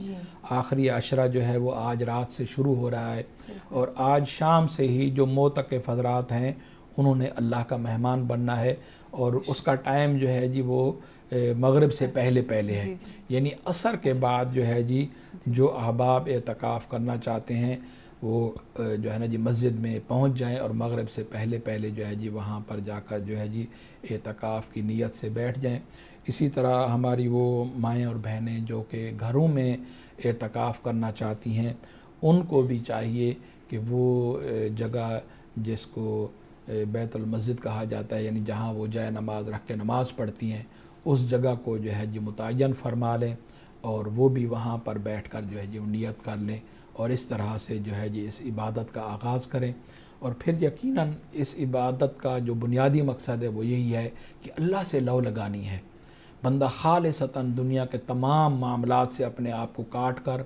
آخری عشرہ جو ہے وہ آج رات سے شروع ہو رہا ہے, اور آج شام سے ہی جو معتکف حضرات ہیں انہوں نے اللہ کا مہمان بننا ہے, اور اس کا ٹائم جو ہے جی وہ مغرب سے پہلے ہے, یعنی عصر کے بعد جو ہے جی جو احباب اعتکاف کرنا چاہتے ہیں وہ جو ہے نا جی مسجد میں پہنچ جائیں اور مغرب سے پہلے جو ہے جی وہاں پر جا کر جو ہے جی اعتکاف کی نیت سے بیٹھ جائیں. اسی طرح ہماری وہ مائیں اور بہنیں جو کہ گھروں میں اعتکاف کرنا چاہتی ہیں ان کو بھی چاہیے کہ وہ جگہ جس کو بیت المسجد کہا جاتا ہے, یعنی جہاں وہ جائے نماز رکھ کے نماز پڑھتی ہیں, اس جگہ کو جو ہے جی متعین فرما لیں اور وہ بھی وہاں پر بیٹھ کر جو ہے جی نیت کر لیں, اور اس طرح سے جو ہے جی اس عبادت کا آغاز کریں. اور پھر یقیناً اس عبادت کا جو بنیادی مقصد ہے وہ یہی ہے کہ اللہ سے لو لگانی ہے. بندہ خالصتاً دنیا کے تمام معاملات سے اپنے آپ کو کاٹ کر,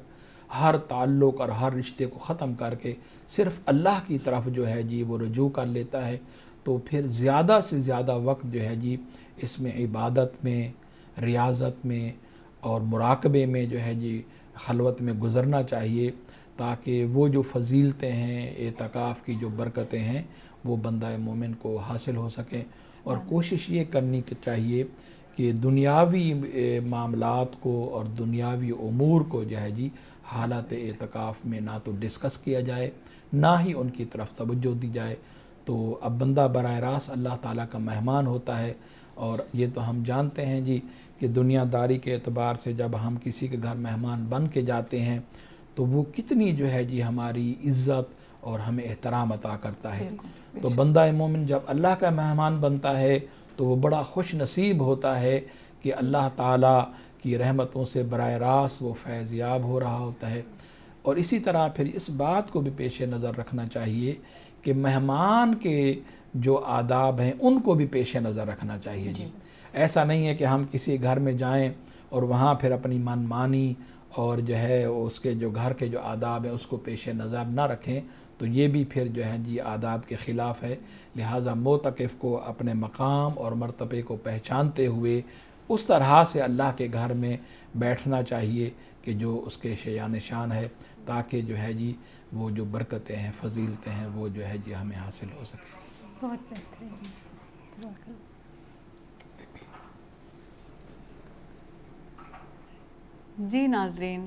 ہر تعلق اور ہر رشتے کو ختم کر کے صرف اللہ کی طرف جو ہے جی وہ رجوع کر لیتا ہے, تو پھر زیادہ سے زیادہ وقت جو ہے جی اس میں عبادت میں, ریاضت میں اور مراقبے میں جو ہے جی خلوت میں گزرنا چاہیے, تاکہ وہ جو فضیلتیں ہیں, اعتکاف کی جو برکتیں ہیں وہ بندہ مومن کو حاصل ہو سکیں. اور کوشش یہ کرنی چاہیے کہ دنیاوی معاملات کو اور دنیاوی امور کو جو ہے جی حالات اعتکاف میں نہ تو ڈسکس کیا جائے نہ ہی ان کی طرف توجہ دی جائے. تو اب بندہ براہ راست اللہ تعالیٰ کا مہمان ہوتا ہے, اور یہ تو ہم جانتے ہیں جی کہ دنیا داری کے اعتبار سے جب ہم کسی کے گھر مہمان بن کے جاتے ہیں تو وہ کتنی جو ہے جی ہماری عزت اور ہمیں احترام عطا کرتا ہے. تو بندہ مومن جب اللہ کا مہمان بنتا ہے تو وہ بڑا خوش نصیب ہوتا ہے کہ اللہ تعالیٰ کی رحمتوں سے براہ راست وہ فیض یاب ہو رہا ہوتا ہے. اور اسی طرح پھر اس بات کو بھی پیش نظر رکھنا چاہیے کہ مہمان کے جو آداب ہیں ان کو بھی پیش نظر رکھنا چاہیے جی. ایسا نہیں ہے کہ ہم کسی گھر میں جائیں اور وہاں پھر اپنی من مانی اور جو ہے اس کے جو گھر کے جو آداب ہیں اس کو پیش نظر نہ رکھیں, تو یہ بھی پھر جو ہے جی آداب کے خلاف ہے. لہٰذا معتکف کو اپنے مقام اور مرتبے کو پہچانتے ہوئے اس طرح سے اللہ کے گھر میں بیٹھنا چاہیے کہ جو اس کے شیان شان ہے, تاکہ جو ہے جی وہ جو برکتیں ہیں, فضیلتیں ہیں, وہ جو ہے جی ہمیں حاصل ہو سکیں. بہت بہترین. جی ناظرین,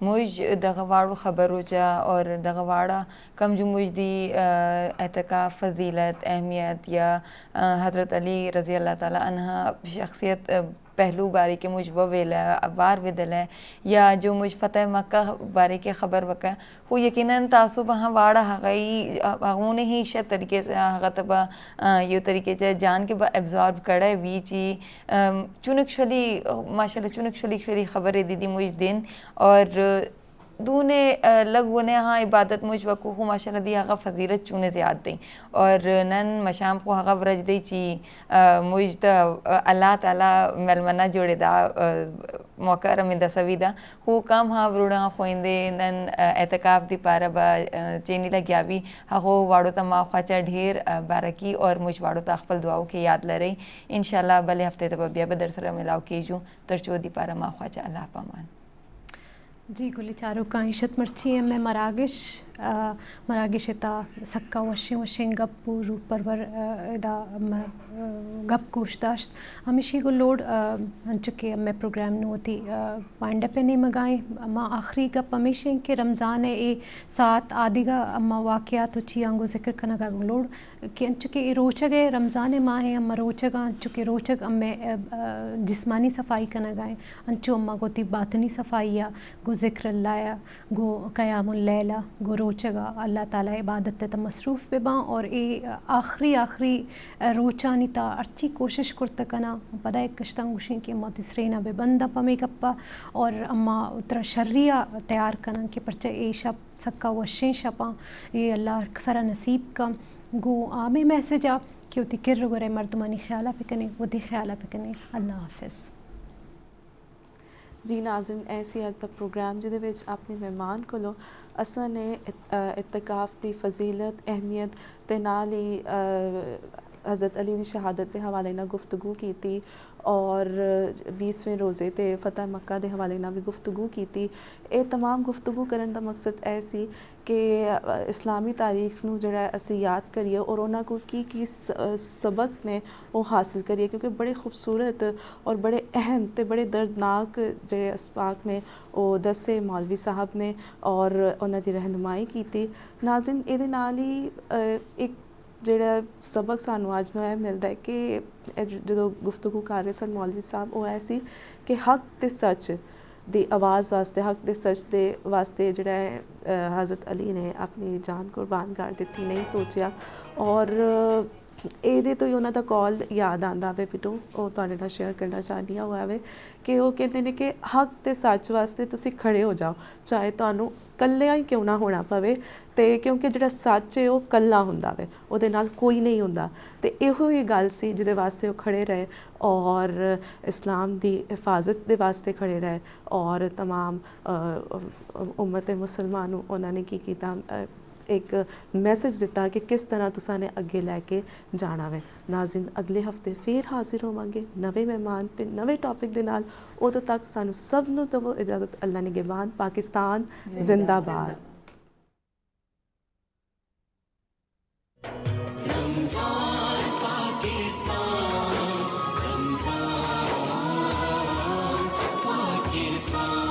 موج دغه واړو خبرو چا اور دغه واړه کم جو موج دی اعتکاف فضیلت اہمیت یا حضرت علی رضی اللہ تعالی عنہ شخصیت پہلو بارے کے مجھ وہ ویلا بار ودل ہے یا جو مجھ فتح مکہ بارے کے خبر وکا وہ یقیناً تاسو بہاں واڑا ہغی ہغونه ہی شت طریقے سے ہغتبا یہ طریقے سے جان کے با ابزارب کڑے وی چی چونکشلی ماشاءاللہ چونکشلی خبر دیدی مجھ دن اور دونے لگونے ہاں عبادت مجھ وکو ہو ماشاءاللہ دی ہغا فضیلت چونے زیاد دیں اور نن مشام کو ہغا برج دی چی مجھ دا اللہ تعالی ملمنہ جوڑے دا موقع رمیندہ سوی دا ہو کام ہاں بروڑا خوئندے نن اعتکاف دی پارا با چینی لگیا بھی ہغو واڑو تا ما خواچا ڈھیر بارکی اور مجھ واڑو تا اخفل دعاو کے یاد لرئی انشاءاللہ بلے ہفتے تا بیا بدر سر ملاو کیجو ترچو دی پارا ما خواچا اللہ پامان جی گلی چارو کا عیشت مرچی ہے میں مراگش تا سکا وشیں گپ پورو پرور ادا گپ کوش داشت ہمیشہ کو لوڈ چکے میں پروگرام نو ہوتی پائنڈ پہ نہیں مگائیں اما آخری گپ ہمیشہ کہ رمضان ہے اے ساتھ آدھی گا اما واقعات چی آنگو ذکر کرنا گا لوڈ کہ چکے روچگ ہے رمضان ماہ ہے اما روچگاں چکے روچگ اما جسمانی صفائی کرنا گائیں انچو اما گوتی باطنی صفائی یا گو ذکر اللہ گو قیام اللیلہ گو روچگا اللہ تعالیٰ عبادت تا مصروف بے باں اور اے آخری روچانی تا ارچی کوشش کرتا کنا پدا ایک کشتنگ گوشیں کہ اما تسرینا بے بندہ پا میک اپا اور اما اترا شریعہ تیار کنا کہ پرچہ اے شب سکا وشیں شپاں اے اللہ سرا نصیب کا گو آمیں میسیج آ کہ وہ تکر گرے مردمانی خیالہ پکنے وہ دی خیالہ پکنے اللہ حافظ جی ناظرین ایسی حد تک پروگرام جدے وچ اپنے مہمان کولو اساں نے اعتکاف دی فضیلت اہمیت تے نال ہی حضرت علی دی شہادت دے حوالے نال گفتگو کیتی اور 20ویں روزے تے فتح مکہ دے حوالے نال بھی گفتگو کیتی اے تمام گفتگو کرن دا مقصد اے سی کہ اسلامی تاریخ نو جڑا اسی یاد کریے اور انہاں کو کی سبق نے وہ حاصل کریے کیونکہ بڑے خوبصورت اور بڑے اہم تے بڑے دردناک جڑے اسباق نے وہ دسے مولوی صاحب نے اور انہاں دی رہنمائی کیتی ناظرین اے دے نال ہی ایک جڑا سبق سانو اج نو ملدا ہے کہ جدو گفتگو کر رہے سن مولوی صاحب وہ ایسی کہ حق تے سچ دی آواز واسطے حق دے سچ دے واسطے جڑا ہے حضرت علی نے اپنی جان قربان کر دیتی نہیں سوچیا اور اے دے تو ہی انہاں دا کال یاد آندا وے پٹو وہ تواڈے نال شیئر کرنا چاہنی ہوں ہوئے کہ وہ کہتے ہیں کہ حق تے سچ واسطے تسی کھڑے ہو جاؤ چاہے تانوں کلیاں ہی کیوں نہ ہونا پوے تے کیونکہ جڑا سچ ہے وہ کلا ہوندا وے او دے نال کوئی نہیں ہوندا تے ایہو ہی گل سی جدے واسطے وہ کھڑے رہے اور اسلام دی حفاظت دے واسطے کھڑے رہے اور تمام امت مسلمانوں انہوں نے کی کیتا ایک میسج دیتا کہ کس طرح تساں نے اگے لے کے جانا وے ناظرین اگلے ہفتے پھر حاضر ہوواں گے نوے مہمان تے نوے ٹاپک دے نال ادو تک سانو سب نو تو اجازت اللہ نگہبان پاکستان زندہ باد رمضان پاکستان رمضان پاکستان